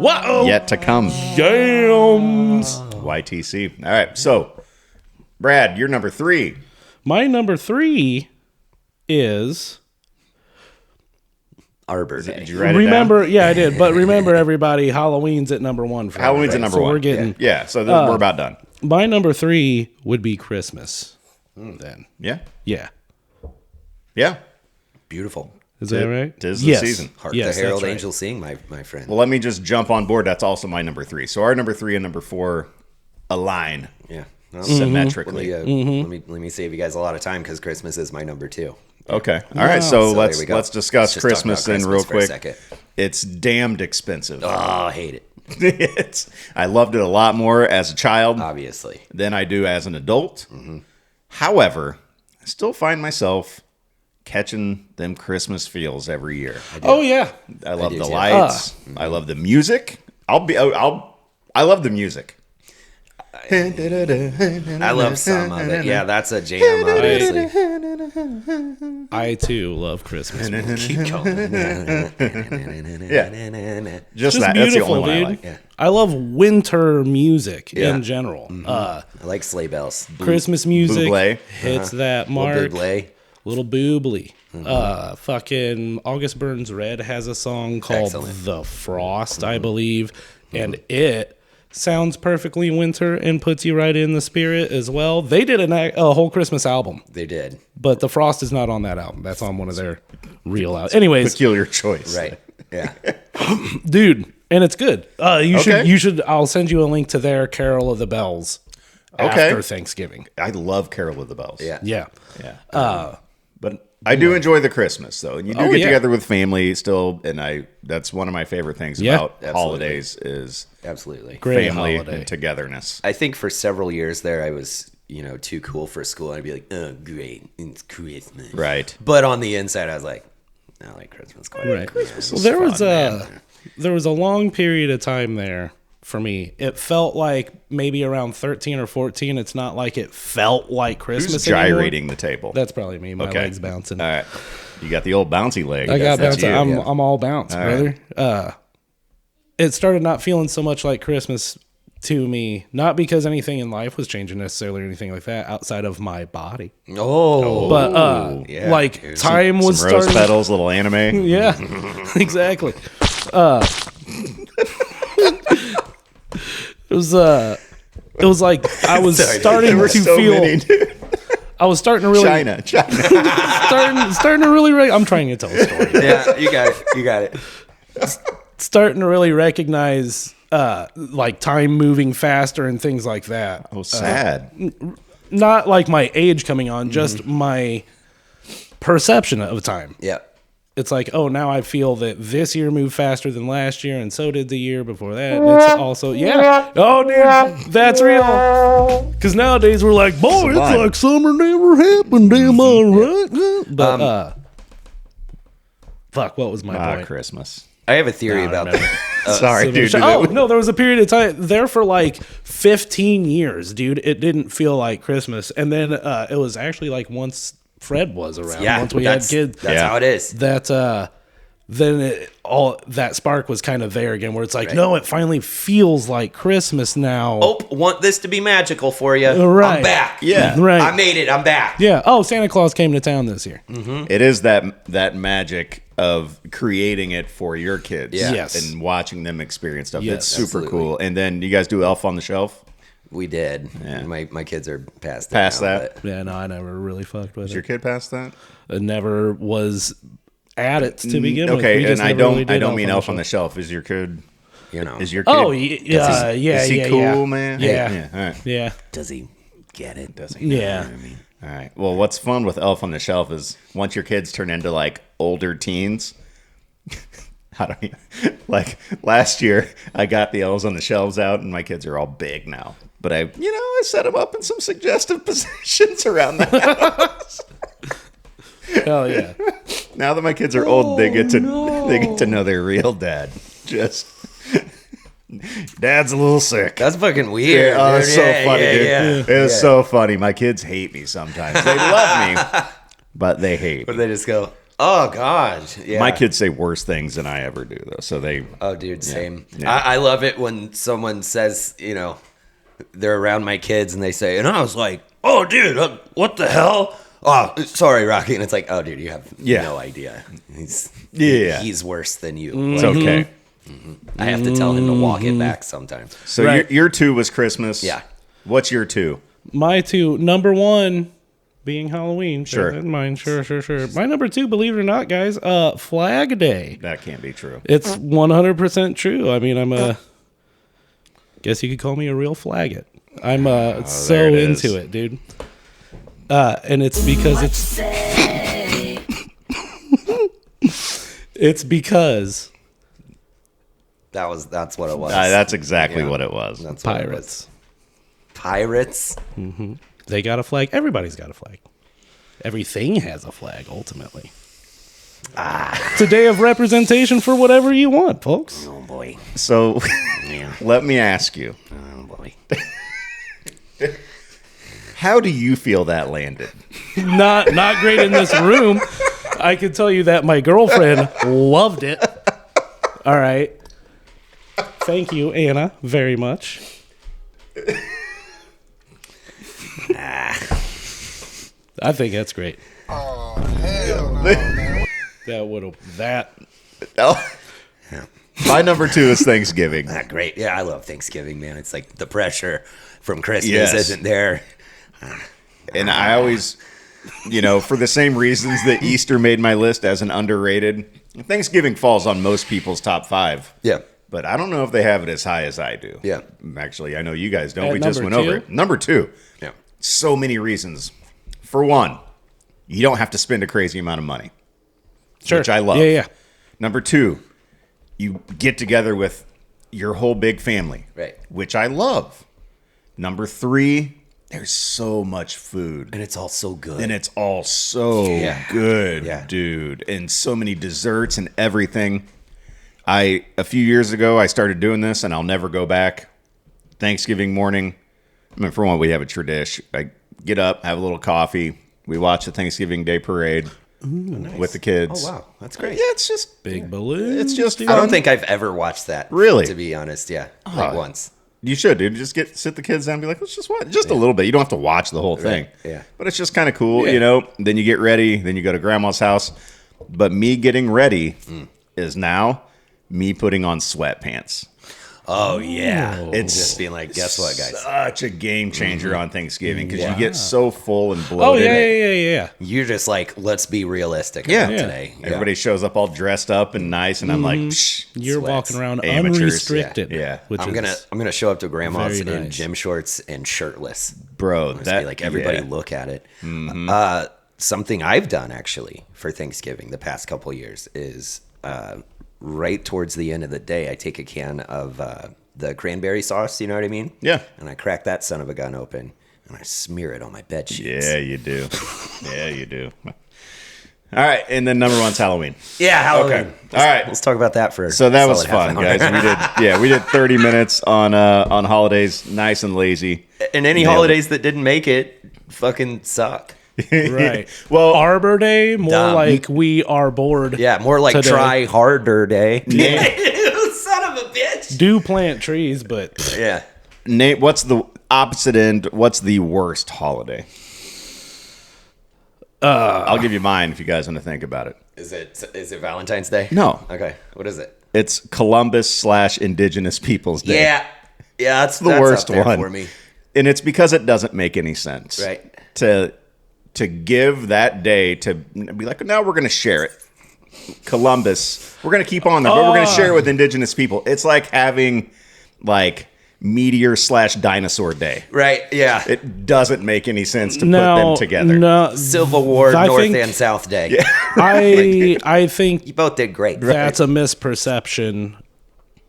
Whoa. Yet to come. Jams. YTC. All right. So, Brad, you're number 3. My number 3 is Arbor Day. Did you write remember. Yeah, I did. But remember, everybody, Halloween's at number 1 for Halloween's at everybody. number So 1. We're getting Yeah, so we're about done. my number 3 would be Christmas. Then, Yeah. yeah, Yeah. Beautiful. is that right? Tis the season. Hark Yes, the herald that's right. angels sing, my friend. Well, let me just jump on board. That's also my number 3. So our number 3 and number 4 align Yeah. Well, symmetrically. let me save you guys a lot of time, because Christmas is my number 2. Okay. All right. So, So let's there we go. let's discuss Let's just talk Christmas about then real Christmas for a quick. second. It's damned expensive. Oh, I hate it. I loved it a lot more as a child Obviously. than I do as an adult. However, I still find myself catching them Christmas feels every year. Oh yeah. I love do the too. lights. I love the music. I love the music. I love some of it. Yeah, that's a jam, obviously. I too love Christmas. Keep going. Yeah. Just Just that. That's the beautiful, only one I dude. like. Yeah. I love winter music Yeah. in general. I like sleigh bells. Christmas music Buble. hits that mark. Buble. Little boobly. Fucking August Burns Red has a song called Excellent. The Frost, I believe, and it sounds perfectly winter and puts you right in the spirit as well. They did a whole Christmas album, They did. but The Frost is not on that album. That's on one of their real albums. Anyways, Peculiar choice. Right. Yeah. dude, and it's good. Okay. You should. I'll send you a link to their Carol of the Bells Okay. after Thanksgiving. I love Carol of the Bells. Yeah. Yeah. Yeah. But I do enjoy the Christmas though, and you do Oh, get yeah. together with family still, and that's one of my favorite things Yeah. about Absolutely. holidays is Absolutely. Great family holiday. and togetherness. I think for several years there, I was, too cool for school. I'd be like, oh, great. It's Christmas. Right. But on the inside, I was like, I like Christmas quite a Right. bit. Well, there was a long period of time there for me. It felt like maybe around 13 or 14. It's not like it felt like Christmas Who's anymore. gyrating the table? That's probably me. My Okay. legs bouncing. All right. You got the old bouncy leg. I got That's bouncing. you. I'm all bounce, brother. It started not feeling so much like Christmas to me, not because anything in life was changing necessarily or anything like that outside of my body, Oh. but yeah, like dude. time was Some rose starting. petals, little anime. Yeah, exactly. It was like I was Sorry, starting There were to so feel. many, dude. I was starting to really China. starting to really. I'm trying to tell a story. Yeah, you got it. You got it. Starting to really recognize like time moving faster and things like that. Oh, sad. Not like my age coming on, just my perception of time. Yeah. it's like, oh, now I feel that this year moved faster than last year, and so did the year before that. And it's also, oh, dude, that's real. Because nowadays we're like, boy, it's like summer never happened, am I right? But, fuck, what was my point? Christmas. I have a theory about that. Sorry, dude. Oh, no, there was a period of time there for like 15 years, dude. It didn't feel like Christmas. And then it was actually like once Fred was around, once we had kids. That's how it is. Then all that spark was kind of there again, where it's like, no, it finally feels like Christmas now. Oh, want this to be magical for you. Right. I'm back. Yeah. Right. I made it. I'm back. Yeah. Oh, Santa Claus came to town this year. Mm-hmm. It is that magic of creating it for your kids. Yeah. Yes. And watching them experience stuff. Yes, It's super absolutely. cool. And then you guys do Elf on the Shelf? We did. Yeah. My kids are past that. but- Yeah, no, I never really fucked with Is it. your kid past that? I never was at it to begin with. Okay, We and just I never really don't did mean Elf on the Shelf. Is your kid You know. is your kid Oh, yeah, is he cool, yeah. man? Yeah. All right. Yeah. Does he get it? Does he? Yeah. You know what I mean? All right. Well, what's fun with Elf on the Shelf is once your kids turn into like older teens. I don't even, like last year I got the elves on the shelves out and my kids are all big now. But I set them up in some suggestive positions around the house. Hell yeah. Now that my kids are old, they get to know their real dad. Just Dad's a little sick. That's fucking weird. Oh, it's dude. so Yeah, funny, yeah, dude. yeah. It was so funny. My kids hate me sometimes. They love me, but they hate But me. they just go, oh, God. Yeah. My kids say worse things than I ever do, though. So they. Oh, dude, same. Yeah. I love it when someone says, they're around my kids and they say, and I was like, oh, dude, what the hell? Oh, sorry, Rocky. And it's like, oh, dude, you have no idea. He's worse than you. It's okay. I have to tell him to walk it back sometimes. So Right. your 2 was Christmas. Yeah. What's your 2? My 2, number 1 being Halloween. Sure. Bear that in mind. Sure. My number 2, believe it or not, guys, Flag Day. That can't be true. It's 100% true. I mean, guess you could call me a real flagget. I'm so there it is. into it, dude. And it's because it's because That's what it was. That's exactly what it was. That's what it pirates. was. Pirates? They got a flag. Everybody's got a flag. Everything has a flag, ultimately. It's a day of representation for whatever you want, folks. Oh, boy. So let me ask you, Oh, boy. how do you feel that landed? Not great in this room. I can tell you that my girlfriend loved it. All right. Thank you, Anna, very much. I think that's great. Oh, hell no, man. My number 2 is Thanksgiving. Not great. Yeah, I love Thanksgiving, man. It's like the pressure from Christmas Yes. isn't there. And I always, for the same reasons that Easter made my list as an underrated, Thanksgiving falls on most people's top 5. Yeah. But I don't know if they have it as high as I do. Yeah. Actually, I know you guys don't. At We just went number over two? it. Number 2. Yeah. So many reasons. For one, you don't have to spend a crazy amount of money. Sure. Which I love. Yeah. Number 2, you get together with your whole big family. Right. Which I love. Number 3, there's so much food. And it's all so good. And it's all so Yeah. good, Yeah. dude. And so many desserts and everything. A few years ago, I started doing this, and I'll never go back. Thanksgiving morning, for one, we have a tradition. I get up, have a little coffee. We watch the Thanksgiving Day parade with the kids. Oh, wow. That's great. Yeah, it's just Big balloons. It's just I fun. don't think I've ever watched that. Really? To be honest, yeah. Oh. Like once. You should, dude. Just sit the kids down and be like, let's just watch just a little bit. You don't have to watch the whole thing. Yeah. But it's just kind of cool, Then you get ready. Then you go to grandma's house. But me getting ready is now me putting on sweatpants. Oh, yeah. It's just being like, guess what, guys? Such a game changer on Thanksgiving because you get so full and Oh, bloated. yeah. You're just like, let's be realistic Yeah. about Yeah. today. Yeah. Everybody shows up all dressed up and nice, and I'm like, Psh, You're Sweats. walking around Amateurs. unrestricted. Yeah. Which I'm is gonna show up to grandma's very in nice. gym shorts and shirtless. bro, Just be like, everybody yeah. look at it. something I've done actually for Thanksgiving the past couple years is right towards the end of the day, I take a can of the cranberry sauce. You know what I mean? Yeah. And I crack that son of a gun open and I smear it on my bed sheets. Yeah, you do. Yeah, you do. All right, and then number one's Halloween. Yeah, Halloween. Okay. All right. Let's talk about that for. So that was solid half fun, an hour. guys. We did 30 minutes on holidays, nice and lazy. And any Nailed holidays that didn't make it fucking suck. Right. Well, Arbor Day, more Dumb. like we are bored. Yeah, more like today. try harder day. Name, Son of a bitch. Do plant trees, but Yeah. Nate, what's the opposite end? What's the worst holiday? I'll give you mine if you guys want to think about it. Is it Valentine's Day? No. Okay. What is it? It's Columbus/Indigenous Peoples Day. Yeah. Yeah, that's the worst up there one for me. And it's because it doesn't make any sense. Right. To give that day to be like, now we're going to share it. Columbus, we're going to keep on there, but we're going to share it with Indigenous people. It's like having like Meteor/Dinosaur Day. Right. Yeah. It doesn't make any sense to put them together. No, Civil War, I North think- and South Day. I think You both did great. that's a misperception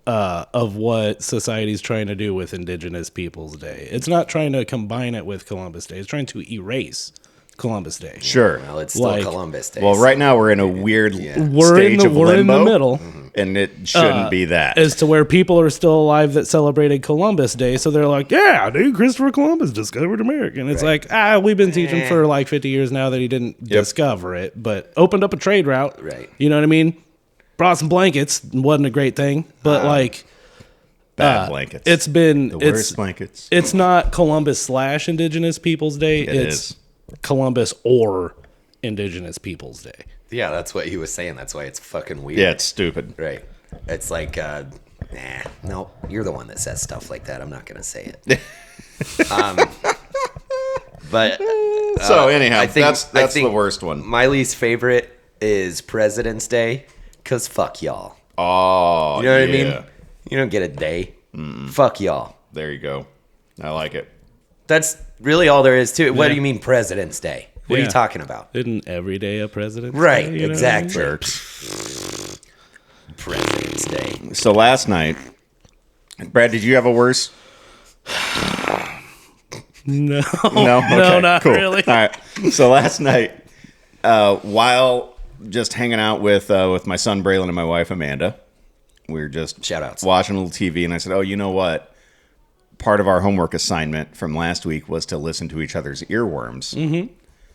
of what society's trying to do with Indigenous Peoples Day. It's not trying to combine it with Columbus Day. It's trying to erase Columbus Day. Sure. Well, it's still Like- Columbus Day. Well, right now we're in a weird We're stage of we're in limbo, the middle. and it shouldn't be that. As to where people are still alive that celebrated Columbus Day, so they're like, "Yeah, dude, Christopher Columbus discovered America." And it's like, we've been teaching for like 50 years now that he didn't discover it, but opened up a trade route. Right. You know what I mean? Brought some blankets, wasn't a great thing, but like Bad blankets. it's been the it's worst blankets. it's not Columbus/Indigenous Peoples Day. It it's is. Columbus or Indigenous Peoples Day. Yeah, that's what he was saying. That's why it's fucking weird. Yeah, it's stupid. Right. It's like, no, you're the one that says stuff like that. I'm not going to say it. But So anyhow, I think- that's I think the worst one. my least favorite is President's Day because fuck y'all. Oh, You know what I yeah. mean? You don't get a day. Fuck y'all. There you go. I like it. That's really all there is to it. What Yeah. do you mean President's Day? What are Yeah. you talking about? Isn't every day a President's Right, Day, you know? exactly. Jerks. President's Day. So last night, Brad, did you have a worse? No, No, okay, not cool. really. All right. So last night, while just hanging out with my son Braylon and my wife Amanda, we were just Shout-outs. watching a little TV, and I said, "Oh, you know what? Part of our homework assignment from last week was to listen to each other's earworms." Mm-hmm.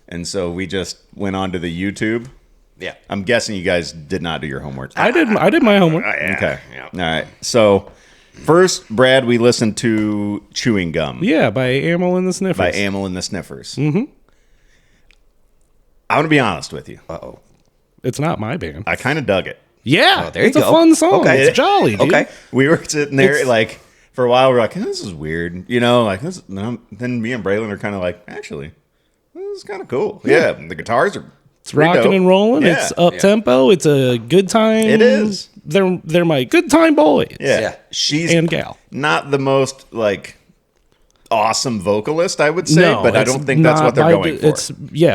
And so we just went on to the YouTube. Yeah. I'm guessing you guys did not do your homework. I did my homework. Okay. All right. So first, Brad, we listened to Chewing Gum Yeah, by Amel and the Sniffers. by Amel and the Sniffers. Mm-hmm. I'm going to be honest with you. Uh-oh. It's not my band. I kind of dug it. Yeah, Oh, there you it's a go. fun song. Okay. It's jolly, dude. Okay. We were sitting there It's- like for a while. We're like, this is weird, you know. Like this. No. Then me and Braylon are kind of like, actually, this is kind of cool. Yeah, the guitars are. It's rocking and rolling. Yeah. It's up tempo. It's a good time. It is. They're my good time boys. Yeah. Yeah. She's And gal. not the most like awesome vocalist, I would say, No, but I it's don't think that's not what they're by going for. It's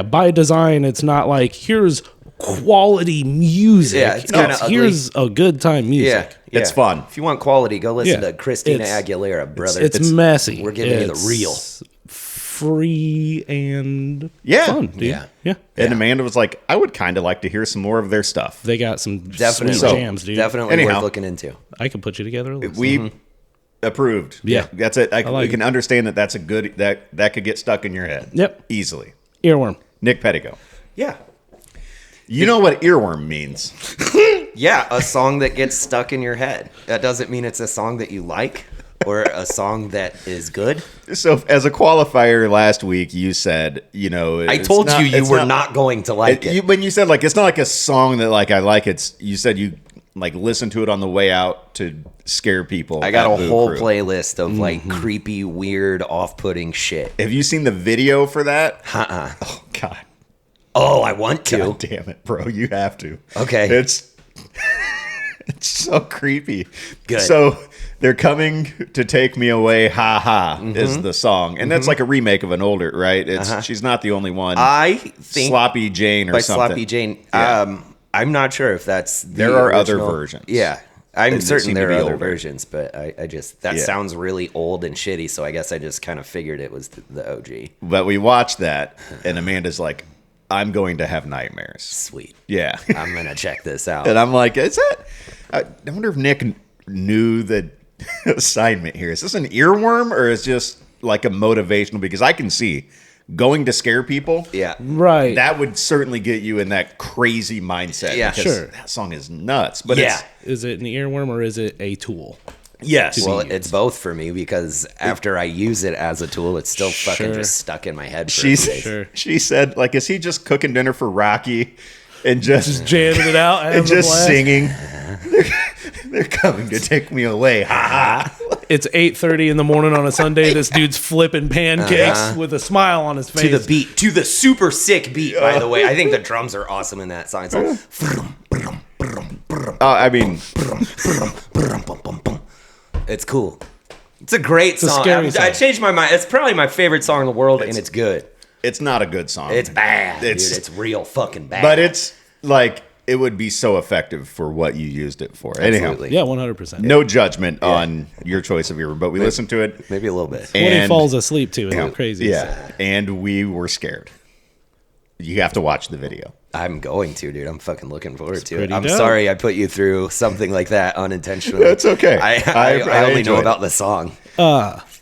by design. It's not like here's quality music. Yeah, it's kinda ugly. here's a good time music. Yeah. It's fun. If you want quality, go listen Yeah. to Christina It's- Aguilera, brother. It's messy. We're giving you the It's real. free and Yeah. fun, dude. Yeah. Yeah. And Amanda was like, I would kind of like to hear some more of their stuff. They got some Definitely. sweet So, jams, dude. Definitely Anyhow. worth looking into. I could put you together a list. We approved. Yeah. That's it. like we it. can understand that that's a good, that could get stuck in your head. Yep. Easily. Earworm. Nick Pettigo. Yeah. You know what earworm means. Yeah, a song that gets stuck in your head. That doesn't mean it's a song that you like or a song that is good. So as a qualifier last week, you said, you know, I it's told not- you it's were not going to like it. When you said like, it's not like a song that like I like, you said you like listen to it on the way out to scare people. I got at a Boo whole Crew. playlist of like creepy, weird, off-putting shit. Have you seen the video for that? Uh-uh. Oh God. Oh, I want to. God damn it, bro. You have to. Okay. It's It's so creepy. Good. So they're coming to take me away. Ha ha is the song, and that's like a remake of an older, right? It's she's not the only one. I think Sloppy Jane or by something. Sloppy Jane. Yeah. I'm not sure if that's the There are other original. versions. Yeah. I'm And they certain seem to there be are other older. versions, but I just that Yeah. sounds really old and shitty, so I guess I just kind of figured it was the OG. But we watched that, and Amanda's like, "I'm going to have nightmares." Sweet. Yeah, I'm gonna check this out. and I'm like, "Is that?" I wonder if Nick knew the assignment here. Is this an earworm or is just like a motivational? Because I can see going to scare people. Yeah. Right. That would certainly get you in that crazy mindset. Yeah. because Sure. that song is nuts. But Yeah. Is it an earworm or is it a tool? yes. Well, it's both for me because after I use it as a tool, it's still fucking Sure. just stuck in my head for a few days. Sure. She said, like, is he just cooking dinner for Rocky and just Jamming it out and having a just blast. singing? They're coming to take me away. Ha ha. It's 8:30 in the morning on a Sunday. This dude's flipping pancakes with a smile on his face. To the beat, to the super sick beat, by the way. I think the drums are awesome in that song. It's like, I mean, it's cool. It's a great a song. scary I song. changed my mind. It's probably my favorite song in the world, and it's good. it's not a good song. It's bad, dude. It's- It's real fucking bad. But it's like it would be so effective for what you used it for. Anyhow, Absolutely. Yeah, 100%. no judgment on your choice of ear, but we listened to it. Maybe a little bit. When he and- falls asleep too, it's crazy. Yeah, and we were scared. You have to watch the video. I'm going to, dude. I'm fucking looking forward to it. pretty I'm dope. sorry I put you through something like that unintentionally. It's okay. I only know enjoyed about it. the song.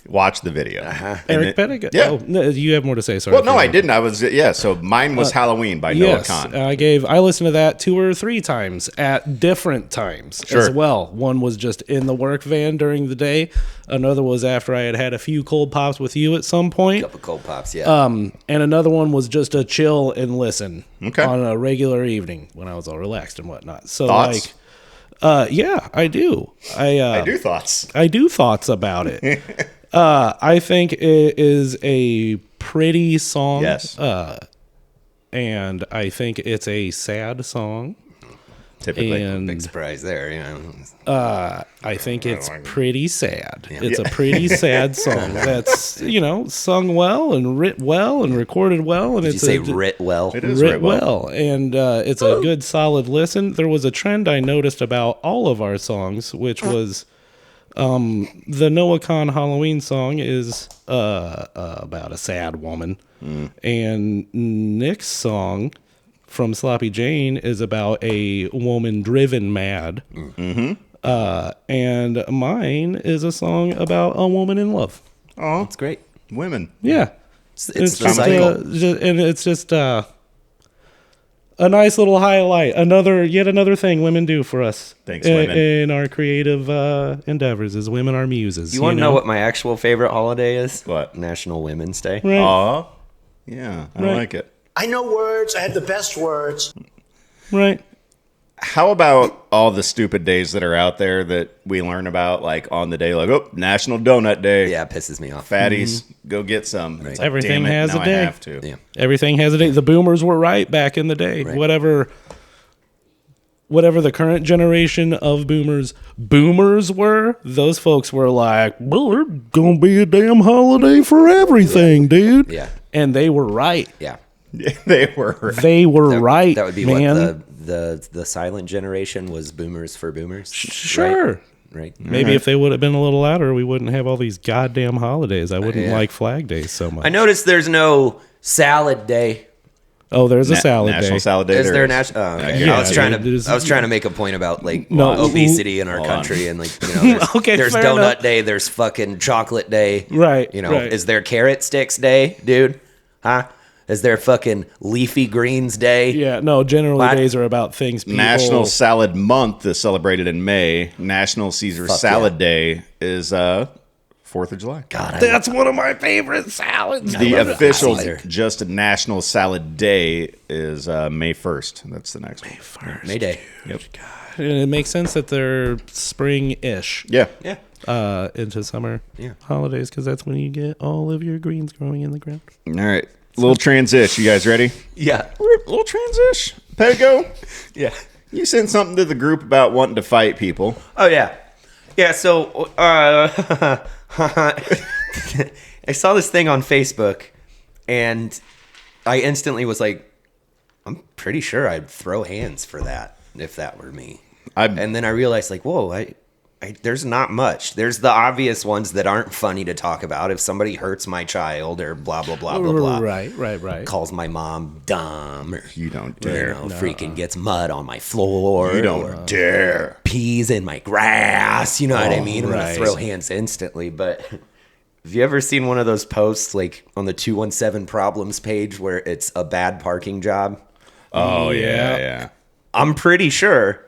Watch the video. And Eric it- Pettigrew. Yeah. Oh, no, you have more to say. Sorry. Well, no, I didn't. I was So mine was Halloween by Noah Yes, Khan. I listened to that 2 or 3 times at different times as Sure. well. One was just in the work van during the day. Another was after I had had a few cold pops with you at some point. Couple cold pops, yeah. And another one was just a chill and listen Okay. on a regular evening when I was all relaxed and whatnot. So Thoughts? yeah, I do. I do thoughts. I do thoughts about it. I think it is a pretty song. Yes. And I think it's a sad song. Typically. And Big surprise there, you know. I think it's pretty sad. It's a pretty sad song that's, sung well and writ well and recorded well. And Did you it's say writ well? It is writ right well. well. And it's a good, solid listen. There was a trend I noticed about all of our songs, which was the Noah Khan Halloween song is about a sad woman. And Nick's song from Sloppy Jane is about a woman driven mad. And mine is a song about a woman in love. Oh, It's great. women. Yeah. It's the just, cycle. and it's just a nice little highlight. Yet another thing women do for us. Thanks, women. In our creative endeavors, is women are muses. You want to know what my actual favorite holiday is? What? National Women's Day. Right. Aw. Yeah, I Right. like it. I know words. I have the best words. Right. How about all the stupid days that are out there that we learn about, like on the day, like, oh, National Donut Day. Yeah, it pisses me off. Fatties, go get some. It's like, Everything damn it, has now a day. I have to. Yeah. Everything has a day. The boomers were right back in the day. Right. Whatever the current generation of boomers were, those folks were like, well, there's gonna be a damn holiday for everything, dude. Yeah. And they were right. Yeah. They were. They were right. That would be man. what the silent generation was boomers for boomers. Sure. Right? Maybe if they would have been a little louder, we wouldn't have all these goddamn holidays. I wouldn't Yeah. like Flag Day so much. I noticed there's no salad day. Oh, there's a salad National day. Salad Day. Is there a is. national? Okay. Yeah, I was trying there's- to make a point about like No. obesity in our Hold on. country and like there's, Okay, there's fair donut enough. day, there's fucking chocolate day, Right, You know, right. is there carrot sticks day, dude? Huh? Is there fucking leafy greens day? Yeah, no, generally What? days are about things people... National Salad Month is celebrated in May. National Caesar Fuck Salad yeah. Day is 4th of July. God, That's one of my favorite salads. The love official Caesar. just National Salad Day is May 1st. That's the next one. May Day. Yep. And it makes sense that they're spring-ish Yeah. Yeah. into summer Yeah. holidays because that's when you get all of your greens growing in the ground. All right. Little transition. You guys ready? Yeah. Little transition. Pego. Yeah. You sent something to the group about wanting to fight people. Oh yeah, yeah. So I saw this thing on Facebook, and I instantly was like, I'm pretty sure I'd throw hands for that if that were me. And then I realized, like, whoa, there's not much. There's the obvious ones that aren't funny to talk about. If somebody hurts my child or blah, blah, blah, blah, blah. Right. Calls my mom dumb. Or, You don't dare. freaking gets mud on my floor. You don't dare. Peas in my grass. You know what I mean? I'm going right. to throw hands instantly. But have you ever seen one of those posts, like, on the 217 Problems page where it's a bad parking job? Oh, yeah. I'm pretty sure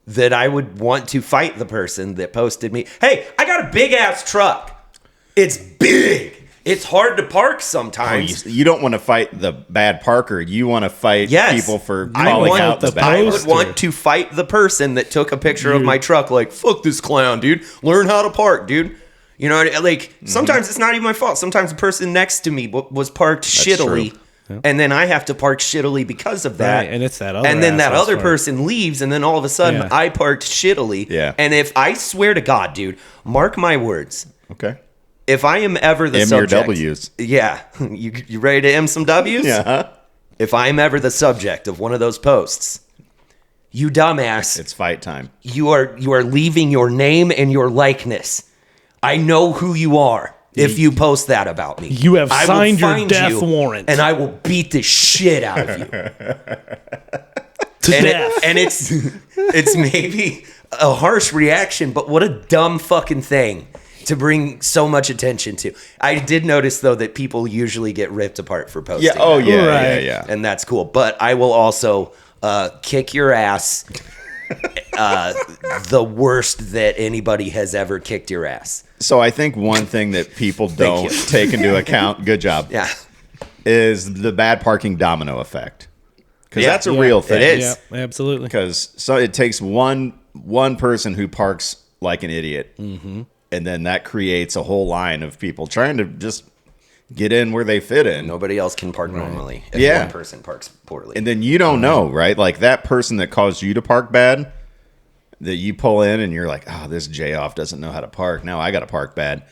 that I would want to fight the person that posted me. Hey, I got a big ass truck. It's big. It's hard to park sometimes. You don't want to fight the bad parker. You want to fight people for I calling out the bad I parker. would want to fight the person that took a picture of my truck like, fuck this clown, dude. Learn how to park, dude. You know, like, sometimes it's not even my fault. Sometimes the person next to me was parked shittily. true. And then I have to park shittily because of that. Right, and it's that other And then that asshole's other fault. person leaves, and then all of a sudden Yeah. I parked shittily. Yeah. And if I swear to God, dude, mark my words, Okay. if I am ever the M your subject, W's. yeah, you ready to M some W's? Yeah. If I am ever the subject of one of those posts, you dumbass, It's fight time. you are leaving your name and your likeness. I know who you are. If you post that about me, You have I will signed your find death you, warrant. and I will beat the shit out of you. To death. And it's maybe a harsh reaction, but what a dumb fucking thing to bring so much attention to. I did notice though that people usually get ripped apart for posting. Yeah. Oh, that. yeah. Right. Yeah. And that's cool. But I will also kick your ass. The worst that anybody has ever kicked your ass. So I think one thing that people don't you. take into account, good job, Yeah. is the bad parking domino effect. Because Yeah. that's a Yeah, real thing. it is. Yeah, absolutely. Because so it takes one person who parks like an idiot, and then that creates a whole line of people trying to just get in where they fit in. Nobody else can park normally if Yeah. one person parks poorly. And then you don't know, right? Like that person that caused you to park bad, that you pull in and you're like, oh, this J-off doesn't know how to park. Now I got to park bad.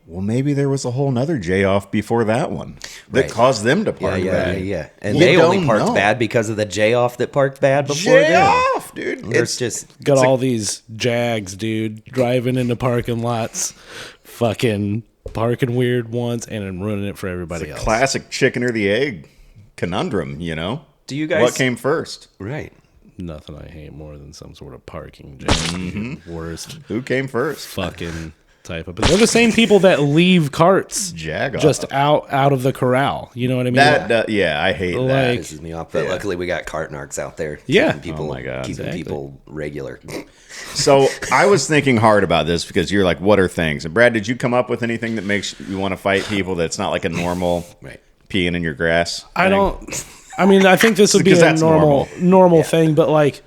Well, maybe there was a whole nother J-off before that one that Right. caused them to park bad. Yeah. And You they only don't parked know. bad because of the J-off that parked bad before them. J-off, dude. It's just Got all these Jags, dude, driving into parking lots, fucking parking weird once, and then ruining it for everybody else. classic chicken or the egg conundrum, you know? Do you guys- What came first? right. Nothing I hate more than some sort of parking Jag. Worst Who came first? fucking type of. But they're the same people that leave carts Jag just out of the corral. You know what I mean? That, yeah, I hate Like- that. Pisses me off. But luckily we got cart narcs out there. Yeah. Keeping people, Oh my God. keeping Exactly. people regular. So I was thinking hard about this because you're like, what are things? And Brad, did you come up with anything that makes you want to fight people that's not like a normal Right. peeing in your grass? I thing? don't. I mean, I think this would be Because a that's normal thing, but like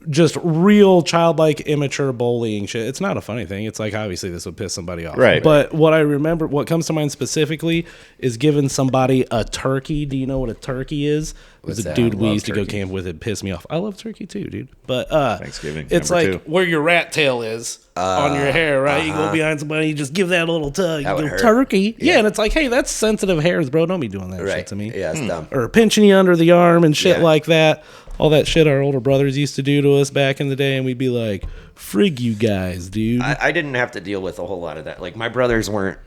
just real childlike immature bullying shit. It's not a funny thing. It's like obviously this would piss somebody off. Right. But what I remember, what comes to mind specifically is giving somebody a turkey. Do you know what a turkey is? It was What's a that? dude I we love used to go turkey. camp with. It pissed me off. I love turkey too, dude. But Thanksgiving, it's number like 2. where your rat tail is on your hair, right? You go behind somebody, you just give that a little tug. That You would go hurt. turkey. Yeah, and it's like, hey, that's sensitive hairs, bro. Don't be doing that Right. shit to me. Yeah, it's dumb. Or pinching you under the arm and shit Yeah. like that. All that shit our older brothers used to do to us back in the day, and we'd be like, frig you guys, dude. I didn't have to deal with a whole lot of that. Like my brothers weren't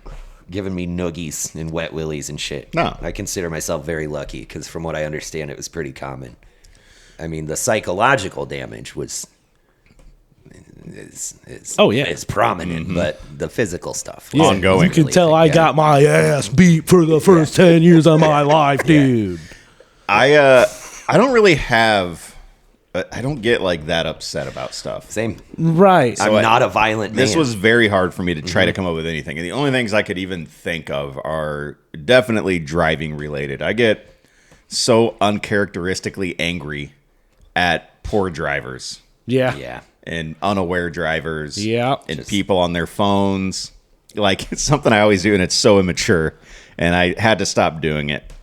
giving me noogies and wet willies and shit. No. I consider myself very lucky because from what I understand, it was pretty common. I mean, the psychological damage is Oh, yeah. it's prominent, but the physical stuff Yeah, ongoing. You can tell I got my ass beat for the first 10 years of my life, dude. I don't really have. I don't get like that upset about stuff. same. Right. I'm not a violent man. This was very hard for me to try to come up with anything. And the only things I could even think of are definitely driving related. I get so uncharacteristically angry at poor drivers Yeah. yeah. and unaware drivers Yeah. and people on their phones. Like it's something I always do and it's so immature. And I had to stop doing it.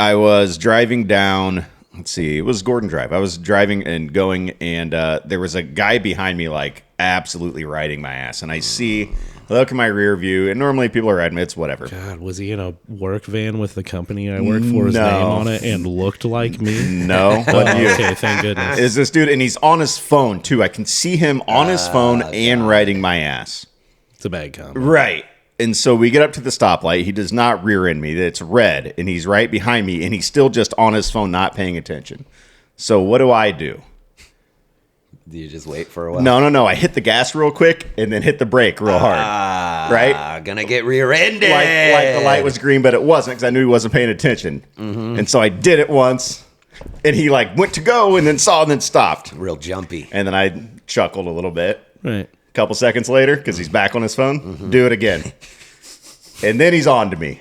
I was driving down let's see, it was Gordon Drive. I was driving and going, and there was a guy behind me, like, absolutely riding my ass. And I look in my rear view, and normally people are riding me. It's whatever. God, was he in a work van with the company I work for, his name on it, and looked like me? No. Okay, thank goodness. Is this dude, and he's on his phone, too. I can see him on his phone and riding my ass. It's a bad comment. Right. And so we get up to the stoplight. He does not rear end me. It's red, and he's right behind me, and he's still just on his phone, not paying attention. So what do? Do you just wait for a while? No. I hit the gas real quick and then hit the brake real hard. Right? Gonna get rear-ended. Like the light was green, but it wasn't because I knew he wasn't paying attention. Mm-hmm. And so I did it once, and he like went to go and then saw and then stopped. Real jumpy. And then I chuckled a little bit. Right. A couple seconds later, because he's back on his phone, do it again. And then he's on to me.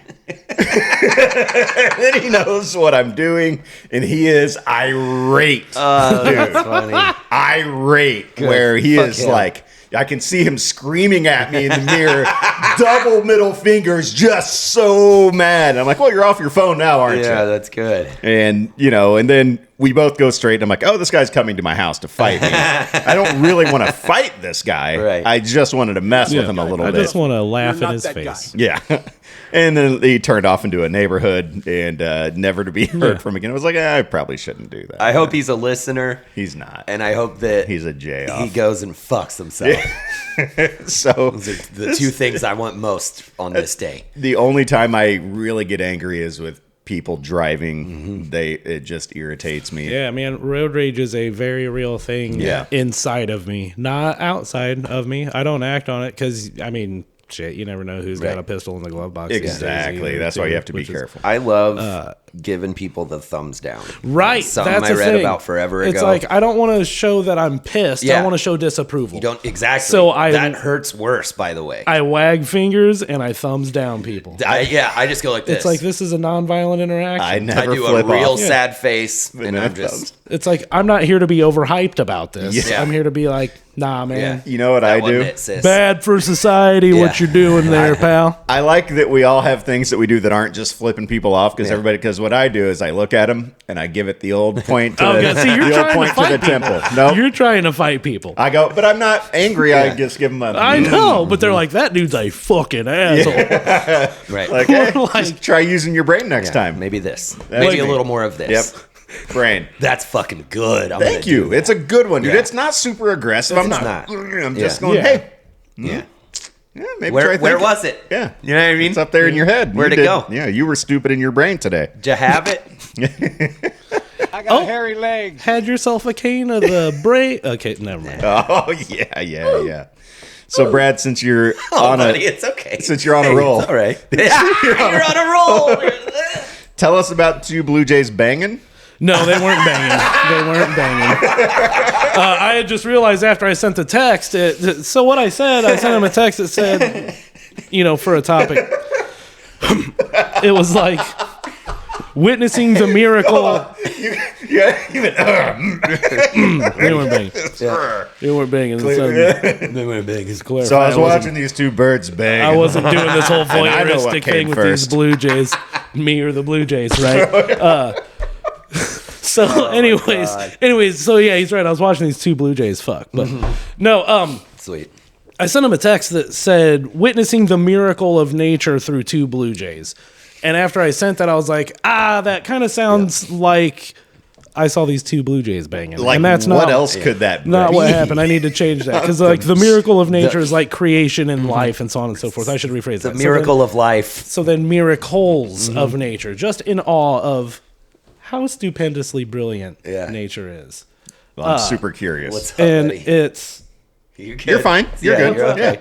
Then he knows what I'm doing, and he is irate. That's funny. Irate, Good. where he Fuck is him. like, I can see him screaming at me in the mirror, double middle fingers, just so mad. I'm like, well, you're off your phone now, aren't Yeah, you? that's good. And, and then we both go straight, and I'm like, oh, this guy's coming to my house to fight me. I don't really want to fight this guy. Right. I just wanted to mess with him a little I bit. just want to laugh You're in not his that face. Yeah. And then he turned off into a neighborhood and never to be heard from again. I was like, I probably shouldn't do that. I hope he's a listener, He's not. and I hope that He's a J he off. goes and fucks himself. So Those are the two things I want most on this day. the only time I really get angry is with people driving. It just irritates me. Yeah, man, road rage is a very real thing inside of me, not outside of me. I don't act on it because, shit, you never know who's got Right. a pistol in the glove box. these days Exactly. either, That's why too, you have to be which is- careful. I love giving people the thumbs down. Right. Something that's I the read thing. about forever ago. It's like, I don't want to show that I'm pissed. Yeah. I want to show disapproval. You don't exactly. So that hurts worse, by the way. I wag fingers and I thumbs down people. I just go like this. It's like, this is a nonviolent interaction. I never I do a flip real off. sad face, and then I'm it just It's like, I'm not here to be overhyped about this. Yeah. I'm here to be like, nah, man. You know what that I wasn't do? it, sis. Bad for society, what Yeah. you're doing there, pal. I like that we all have things that we do that aren't just flipping people off because what I do is I look at them and I give it the old point to Oh, the, good. See, you're the old trying to point to fight the people. temple. No, You're trying to fight people. I go, but I'm not angry. I just give them a. I know, but they're like, that dude's a fucking asshole. right. Like, hey, Like- just try using your brain next time. Maybe this. That's Maybe a me. little more of this. Yep. Brain. That's fucking good. I'm Thank gonna you. do It's a good one, dude. Yeah. It's not super aggressive. I'm It's not. not. I'm just Yeah. going, Yeah. hey, Yeah. maybe Where try thinking. was it? Yeah. You know what I mean? It's up there in your head. Where'd You it did- go? Yeah, you were stupid in your brain today. Did you have it? I got hairy legs. Had yourself a cane of the brain. Okay, never mind. Oh, yeah. So, Brad, since you're on buddy, a it's okay. since you're on a roll, All right. Yeah, you're on a roll. tell us about two Blue Jays banging. No, they weren't banging. They weren't banging. I had just realized after I sent the text. So what I sent him a text that said, for a topic. It was like witnessing the miracle. They weren't banging. They weren't banging. They were big. So I was watching these two birds bang. I wasn't doing this whole I know what voyeuristic came thing with first. these Blue Jays. Me or the Blue Jays, right? Anyways, so yeah, he's right. I was watching these two Blue Jays fuck. But no, Sweet. I sent him a text that said, witnessing the miracle of nature through two Blue Jays. And after I sent that, I was like, that kind of sounds like I saw these two Blue Jays banging. Like, and that's what not, else could that be? not what happened. I need to change that. Because like the miracle of nature is like creation and life and so on and so forth. I should rephrase The that. miracle of life. So then miracles of nature, just in awe of how stupendously brilliant nature is. Well, I'm super curious. What's up, And buddy? it's... You're fine. You're Yeah, good. you're okay. Yeah.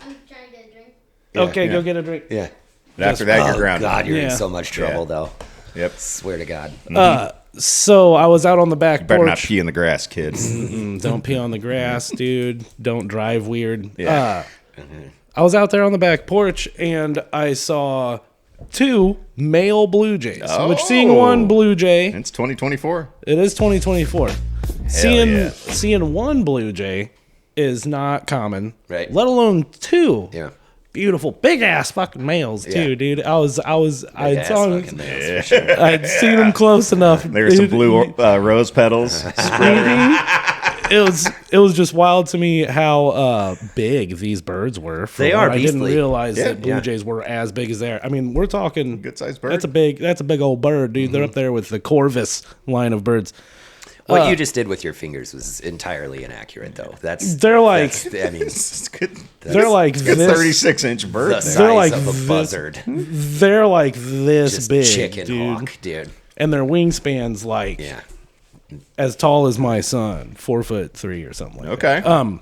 I'm trying to get a drink. Okay, yeah. go get a drink. Yeah. But after that, you're Oh, grounded. God, you're in Yeah. so much trouble, though. Yep. Swear to God. So I was out on the back Better not porch. pee in the grass, kids. Don't pee on the grass, dude. Don't drive weird. Yeah. I was out there on the back porch and I saw two male Blue Jays. Which seeing one Blue Jay, It's 2024. it is 2024. yeah. Seeing one Blue Jay is not common. Right. Let alone two. Yeah. beautiful, big ass fucking males too, dude. I'd seen them close enough. There's some blue rose petals. It was just wild to me how big these birds were. They are I didn't beastly. realize that blue jays were as big as they are. I mean, we're talking Good sized bird. That's a big old bird, dude. They're up there with the Corvus line of birds. What you just did with your fingers was entirely inaccurate, though. They're like- I mean, It's good. They're like It's a this. 36-inch bird. the there. size like of a this- buzzard. They're like this Just big, chicken dude. hawk, dude. And their wingspans like Yeah. as tall as my son, 4'3" or something like that. Okay.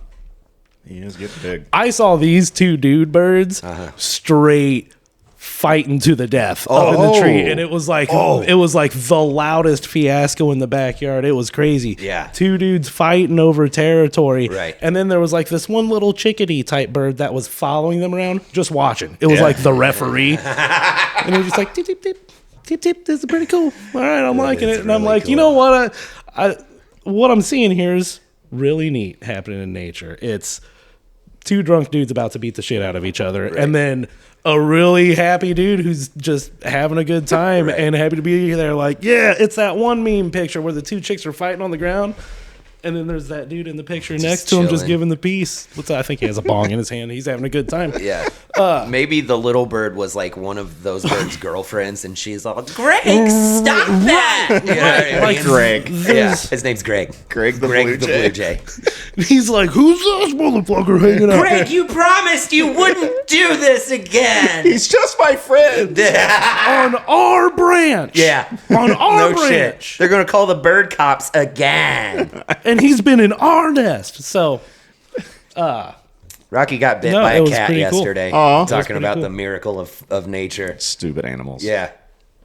He is getting big. I saw these two dude birds straight fighting to the death up in the tree, and it was like the loudest fiasco in the backyard. It was crazy. Yeah. Two dudes fighting over territory. Right. And then there was like this one little chickadee type bird that was following them around, just watching. It was like the referee, and he was just like tip tip tip tip tip. This is pretty cool. All right, I'm liking it, and I'm really like, you know what? What I'm seeing here is really neat happening in nature. It's two drunk dudes about to beat the shit out of each other, and then a really happy dude who's just having a good time and happy to be there. Like, yeah, it's that one meme picture where the two chicks are fighting on the ground, and then there's that dude in the picture next to him just chilling. giving the peace. I think he has a bong in his hand. He's having a good time. Yeah. Maybe the little bird was like one of those birds' girlfriends, and she's all, Greg, stop that! You know what I Like mean? Greg. Yeah, his name's Greg. Greg the Greg Blue the Jay. Blue Jay. He's like, who's this motherfucker hanging out? Greg, you promised you wouldn't do this again. He's just my friend. On our branch. Yeah. On our No branch. shit. They're gonna call the bird cops again. And he's been in our nest. So, Rocky got bit No, by it a was cat pretty cool. yesterday. Aw. Talking about cool. the miracle of nature. Stupid animals. Yeah.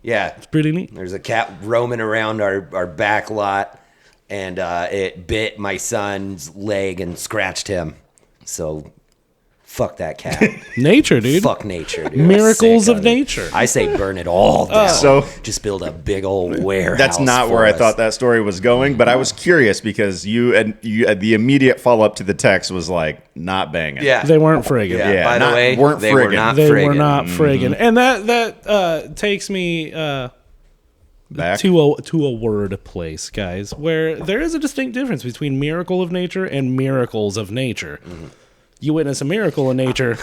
Yeah. pretty neat. There's a cat roaming around our back lot, and it bit my son's leg and scratched him. So, fuck that cat. Nature, dude. Fuck nature, dude. Miracles Sick of it. nature. I say burn it all down. So- just build a big old warehouse. That's not for where I us. thought that story was going, but I was curious because you the immediate follow up to the text was like not banging. Yeah. They weren't friggin'. Yeah. Yeah, By the not- way, weren't they were friggin'. not They friggin'. were not friggin'. And that takes me Back. to a word place, guys, where there is a distinct difference between miracle of nature and miracles of nature. You witness a miracle in nature,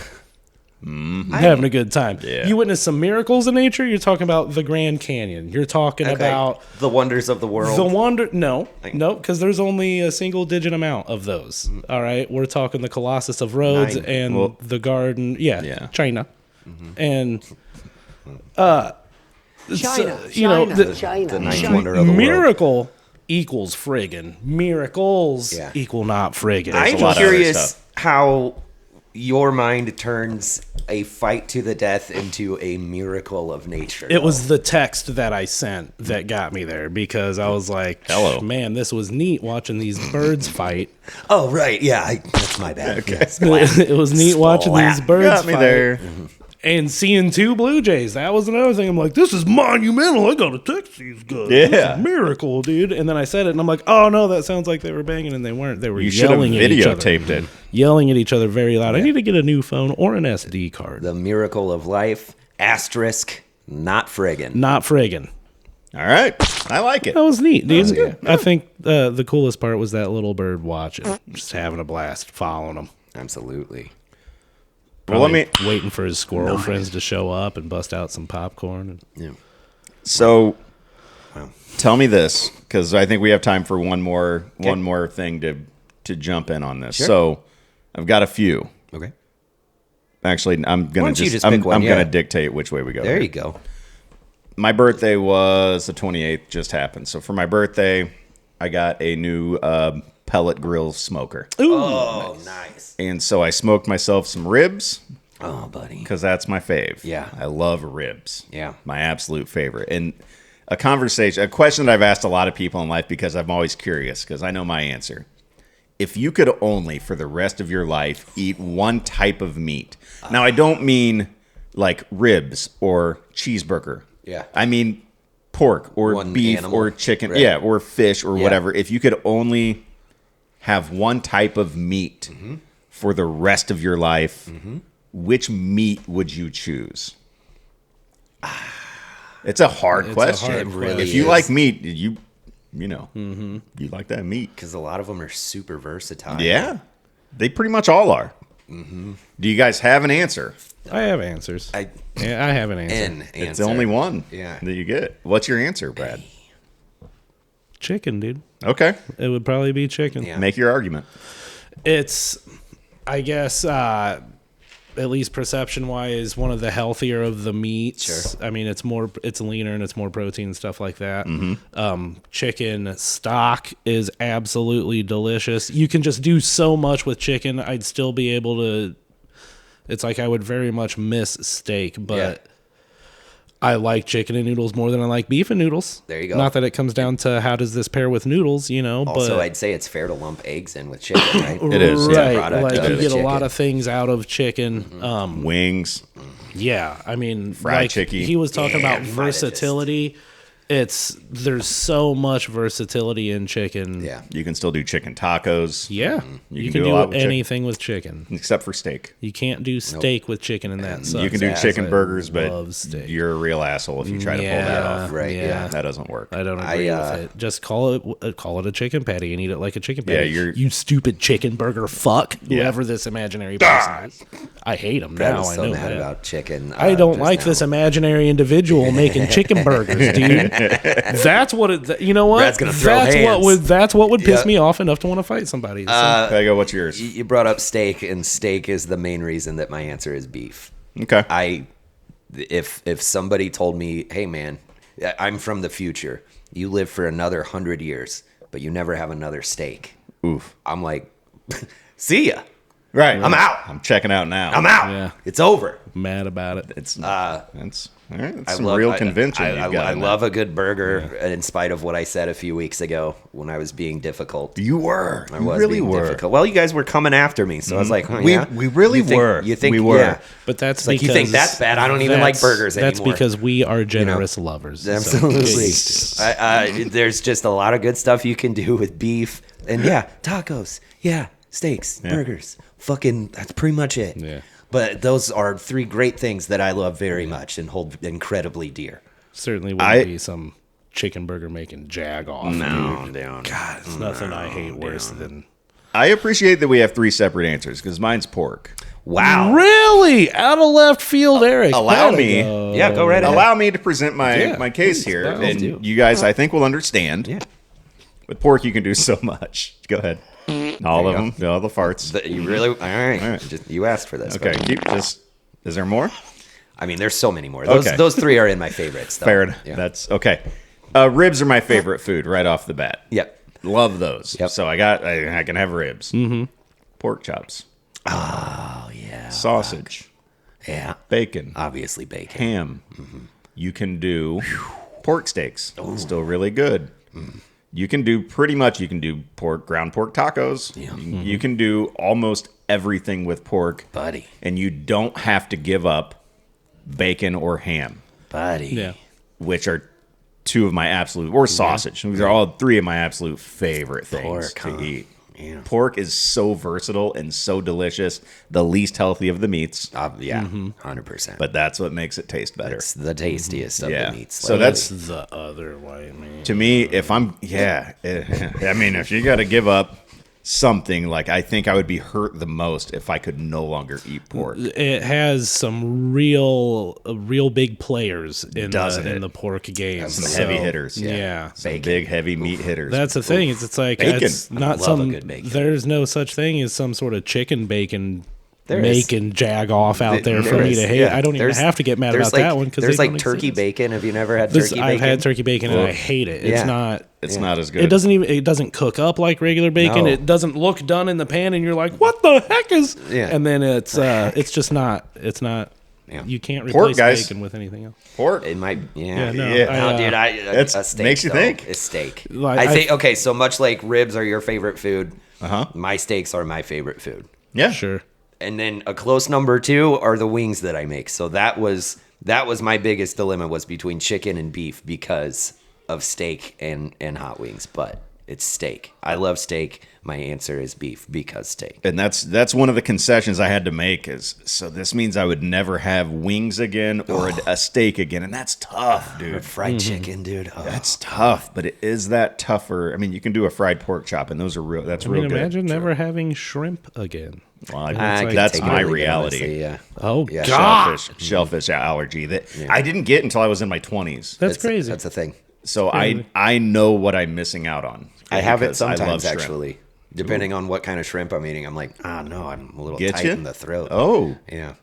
having a good time. Yeah. You witness some miracles in nature, you're talking about the Grand Canyon. You're talking Okay. about the wonders of the world. the wonder. No, because there's only a single digit amount of those. All right, we're talking the Colossus of Rhodes 9. and Well, the Garden. Yeah. China, and China, you know, China, China, the ninth China. wonder of the world. miracle equals friggin'. Miracles Yeah. equal not friggin'. a I'm lot of other curious stuff. how your mind turns a fight to the death into a miracle of nature. It was the text that I sent that got me there because I was like, Hello. man, this was neat watching these birds fight. Oh right, yeah, that's my bad. Okay. Yeah, splat. It was neat watching these Splat. birds Got me fight. there. And seeing two Blue Jays, that was another thing. I'm like, this is monumental. I gotta text these guys. Yeah. This is a miracle, dude. And then I said it, and I'm like, oh no, that sounds like they were banging, and they weren't. They were You should have yelling at each other, videotaped it. yelling at each other very loud. I need to get a new phone or an SD card. The miracle of life. Asterisk. Not friggin'. Not friggin'. All right. I like it. That was neat, dude. I think the coolest part was that little bird watching, just having a blast, following him. Absolutely. Well, let me. Waiting for his squirrel friends to show up and bust out some popcorn. Yeah. So, tell me this, because I think we have time for one more thing to jump in on this. Sure. So, I've got a few. Okay. Actually, I'm Why gonna don't you just just I'm, pick one, I'm yeah. gonna dictate which way we go. There you go. My birthday was the 28th. Just happened. So for my birthday, I got a new pellet grill smoker, Oh, nice. and so I smoked myself some ribs. Oh, buddy. Because that's my fave. Yeah. I love ribs. Yeah. My absolute favorite. And a question that I've asked a lot of people in life because I'm always curious because I know my answer. If you could only for the rest of your life eat one type of meat. Now, I don't mean like ribs or cheeseburger. Yeah. I mean pork or One beef animal. or chicken. Right. Yeah. Or fish or Yeah. whatever. If you could only have one type of meat for the rest of your life, which meat would you choose? It's a hard question. hard really if you is. like meat, you know, you like that meat. Because a lot of them are super versatile. Yeah, they pretty much all are. Do you guys have an answer? I have answers. I have an answer. An It's answer. the only one Yeah. that you get. What's your answer, Brad? Chicken, dude. Okay, It would probably be chicken. Yeah. make your argument. It's, I guess, at least perception wise, one of the healthier of the meats. Sure. I mean, it's leaner and it's more protein and stuff like that. Chicken stock is absolutely delicious. You can just do so much with chicken. I'd still be able to. It's like I would very much miss steak, but Yeah. I like chicken and noodles more than I like beef and noodles. There you go. Not that it comes down to how does this pair with noodles, Also, but I'd say it's fair to lump eggs in with chicken, right? It is, yeah. right. Product Like of you the get a lot chicken. of things out of chicken. Wings. Yeah, I mean, Fried like chicken. he was talking Yeah, about fried it just- versatility. There's so much versatility in chicken. Yeah. You can still do chicken tacos. Yeah. You can can do a do lot with chicken. anything with chicken. Except for steak. You can't do steak with chicken, and that sucks. You can do ass. chicken I burgers, but love steak. you're a real asshole if you try to pull that off. Right, yeah. That doesn't work. I don't agree with it. Just call it a chicken patty and eat it like a chicken patty. Yeah, you stupid chicken burger fuck. Whoever this imaginary person is. I hate him Brad now. was I so know mad that. about chicken. I don't just like now. this imaginary individual making chicken burgers, dude. That's what it. You know what? Brad's gonna throw that's hands. what would piss Yeah. me off enough to want to fight somebody. So, Okay, go. What's yours? You brought up steak, and steak is the main reason that my answer is beef. Okay. If somebody told me, hey man, I'm from the future, you live for another 100 years, but you never have another steak. Oof. I'm like, see ya. Right. I'm out. I'm checking out now. I'm out. Yeah. It's over. mad about it. It's all right. That's I some love- real I- convention. I, you've got I in love there. a good burger, in spite of what I said a few weeks ago when I was being difficult. You were. I You was really being were. difficult. Well, you guys were coming after me, so I was like, huh, We- yeah? we really You think- were. You think We were. Yeah. But that's It's like, because you think that's bad? I don't even like that's- burgers That's anymore. because we are generous lovers. So- Absolutely. There's just a lot of good stuff you can do with beef. And yeah, tacos. Yeah, steaks, burgers. Fucking, that's pretty much it. Yeah. But those are three great things that I love very much and hold incredibly dear. Certainly wouldn't be some chicken burger making jag off. No, dude. down. God, it's nothing I hate worse than. I appreciate that we have three separate answers because mine's pork. Wow. Really? Out of left field, Eric. Allow Gotta me. go. Yeah, go right ahead. Allow me to present my Yeah, my case here, please, and do. you guys, I think, will understand. Yeah. With pork, you can do so much. Go ahead. All of you them. All the farts. You really? All right. All right. Just, you asked for this. Okay. buddy. Keep just. Is there more? I mean, there's so many more. Those, Okay. those three are in my favorites. Though. Fair enough. Yeah. That's okay. Ribs are my favorite food right off the bat. Yep. Love those. Yep. So I can have ribs. Mm-hmm. Pork chops. Oh, yeah. Sausage. Yeah. Bacon. Obviously, bacon. Ham. You can do pork steaks. Still really good. You can do pretty much. You can do ground pork tacos. Yeah. You can do almost everything with pork, Buddy. and you don't have to give up bacon or ham, Buddy. Yeah. which are two of my absolute, or sausage. These are all three of my absolute favorite things Pork, to huh? eat. Yeah. Pork is so versatile and so delicious. The least healthy of the meats, Yeah. 100%. but that's what makes it taste better. it's the tastiest of Yeah. the meats. So Like, that's The other white man. to me. If I'm, I mean, if you got to give up something, like I think I would be hurt the most if I could no longer eat pork. It has some real big players in Doesn't it? the pork game. Some heavy hitters. Yeah. Some big heavy meat hitters. That's the thing. It's like Bacon. it's not love a some. good bacon. There's no such thing as some sort of chicken bacon There is. making jag off out there for there me is, to hate. yeah. I don't even There's- have to get mad there's about that one because there's like turkey exist. bacon. Have you never had This, turkey I've bacon? had turkey bacon and I hate it. It's Yeah. not. It's not as good. It doesn't even. It doesn't cook up like regular bacon. No. It doesn't look done in the pan, and you're like, "What the heck is?" Yeah. And then it's just not. It's not. Yeah. You can't Pork, replace guys. bacon with anything else. pork. It might, Yeah, no, Yeah. No, dude, That's- a steak makes you though, think. is steak. Like, I think okay, so much like ribs are your favorite food. Uh-huh. My steaks are my favorite food, Yeah, Sure. and then a close number two are the wings that I make. So that was my biggest dilemma was between chicken and beef because of steak and hot wings. But It's steak. I love steak. My answer is beef because steak. And that's one of the concessions I had to make is, so this means I would never have wings again or a steak again. And that's tough, dude. Fried chicken, dude. Oh. That's tough, but it is that tougher. I mean, you can do a fried pork chop, and those are real. That's real good. Imagine never having shrimp again. Well, I could that's take it my or leave it, reality. honestly, yeah. Oh, Yeah. God. Shellfish allergy that I didn't get until I was in my 20s. That's crazy. That's a thing. So I know what I'm missing out on. I have it because I love sometimes, shrimp. actually. Depending on what kind of shrimp I'm eating, I'm like, no, I'm a little Get tight ya? in the throat. Oh, Yeah.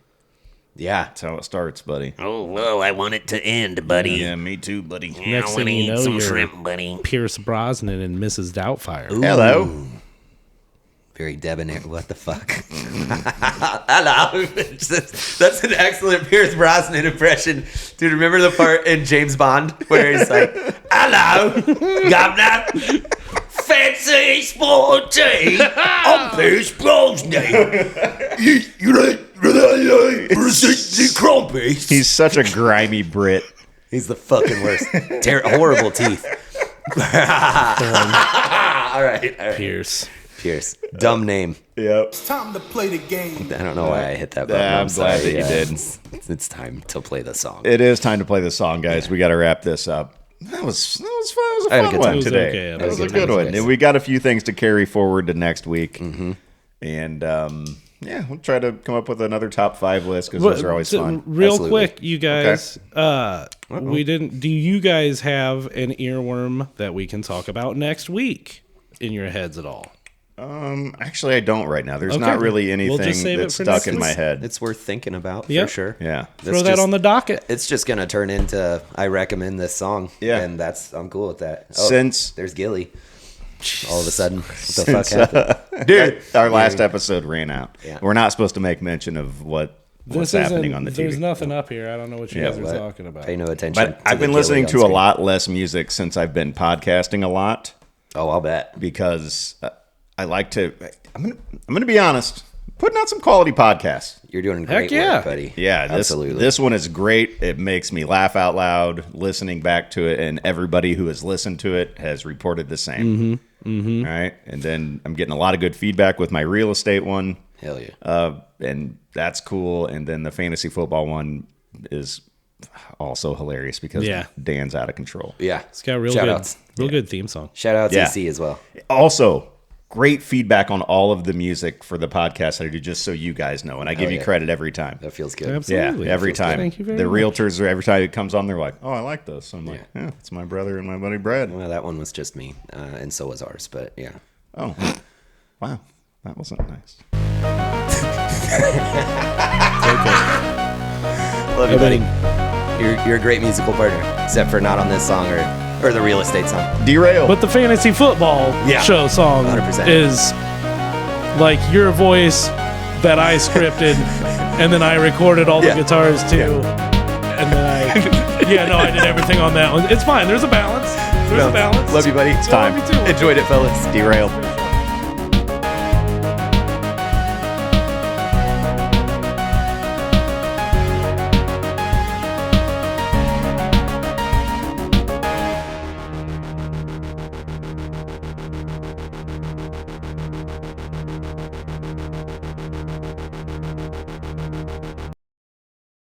Yeah. that's how it starts, buddy. Oh, well, I want it to end, buddy. Yeah, me too, buddy. Next I thing want to you eat know, some you're shrimp, buddy. Pierce Brosnan and Mrs. Doubtfire. Hello. Very debonair. What the fuck? Hello. That's an excellent Pierce Brosnan impression. Dude, remember the part in James Bond where he's like, hello, governor. Fancy sporty. I'm Pierce Brosnan. He's such a grimy Brit. He's the fucking worst. Horrible teeth. All right. Pierce. Pierce. Dumb name. Yep. Time to play the game. I don't know why I hit that button. I'm glad that you did. It's time to play the song. It is time to play the song, guys. We got to wrap this up. That was fun. It was a I had a fun good one time. It was today. okay. That was a It was good good. one. Nice. And we got a few things to carry forward to next week. Mm-hmm. And yeah, we'll try to come up with another top 5 list because those are always fun. Real Absolutely. quick, you guys. We didn't. Do you guys have an earworm that we can talk about next week in your heads at all? Actually, I don't right now. There's Okay. not really We'll anything just save it that's for stuck next in week. my head. It's worth thinking about Yep. for sure. Yeah. Throw that on the docket. It's just gonna turn into I recommend this song. Yeah. And I'm cool with that. Since- there's Gilly. All of a sudden. What the fuck happened? Dude, our last episode ran out. Yeah. We're not supposed to make mention of what's happening on the TV. There's nothing up here. I don't know what you Yeah, guys are but talking about. Pay no attention. But I've been listening to a lot less music since I've been podcasting a lot Oh, I'll bet. because I like to. I'm gonna be honest. Putting out some quality podcasts. You're doing Heck great yeah. work, buddy. Yeah, absolutely. This one is great. It makes me laugh out loud listening back to it, and everybody who has listened to it has reported the same. All right, and then I'm getting a lot of good feedback with my real estate one. Hell yeah. And that's cool. And then the fantasy football one is also hilarious because Yeah. Dan's out of control. Yeah. It's got real Shout good, outs. good theme song. Shout out to Yeah. EC as well. Also, great feedback on all of the music for the podcast that I do, just so you guys know. And I give you yeah. credit every time. That feels good. Absolutely. Yeah, every Feels good. time. Thank you very the much. realtors, every time it comes on, they're like, "Oh, I like this." I'm like, "Yeah, it's my brother and my buddy Brad." Well, that one was just me, and so was ours. But yeah. Oh, wow, that wasn't nice. Love you, buddy. You're a great musical partner, except for not on this song or the real estate song. Derailed. But the fantasy football Yeah. show song 100%. is like your voice that I scripted, and then I recorded all the Yeah. guitars too, and then I did everything on that one. It's fine. There's a balance. There's a balance. Love you, buddy. It's time. Love you too. Enjoyed it, fellas. Derailed.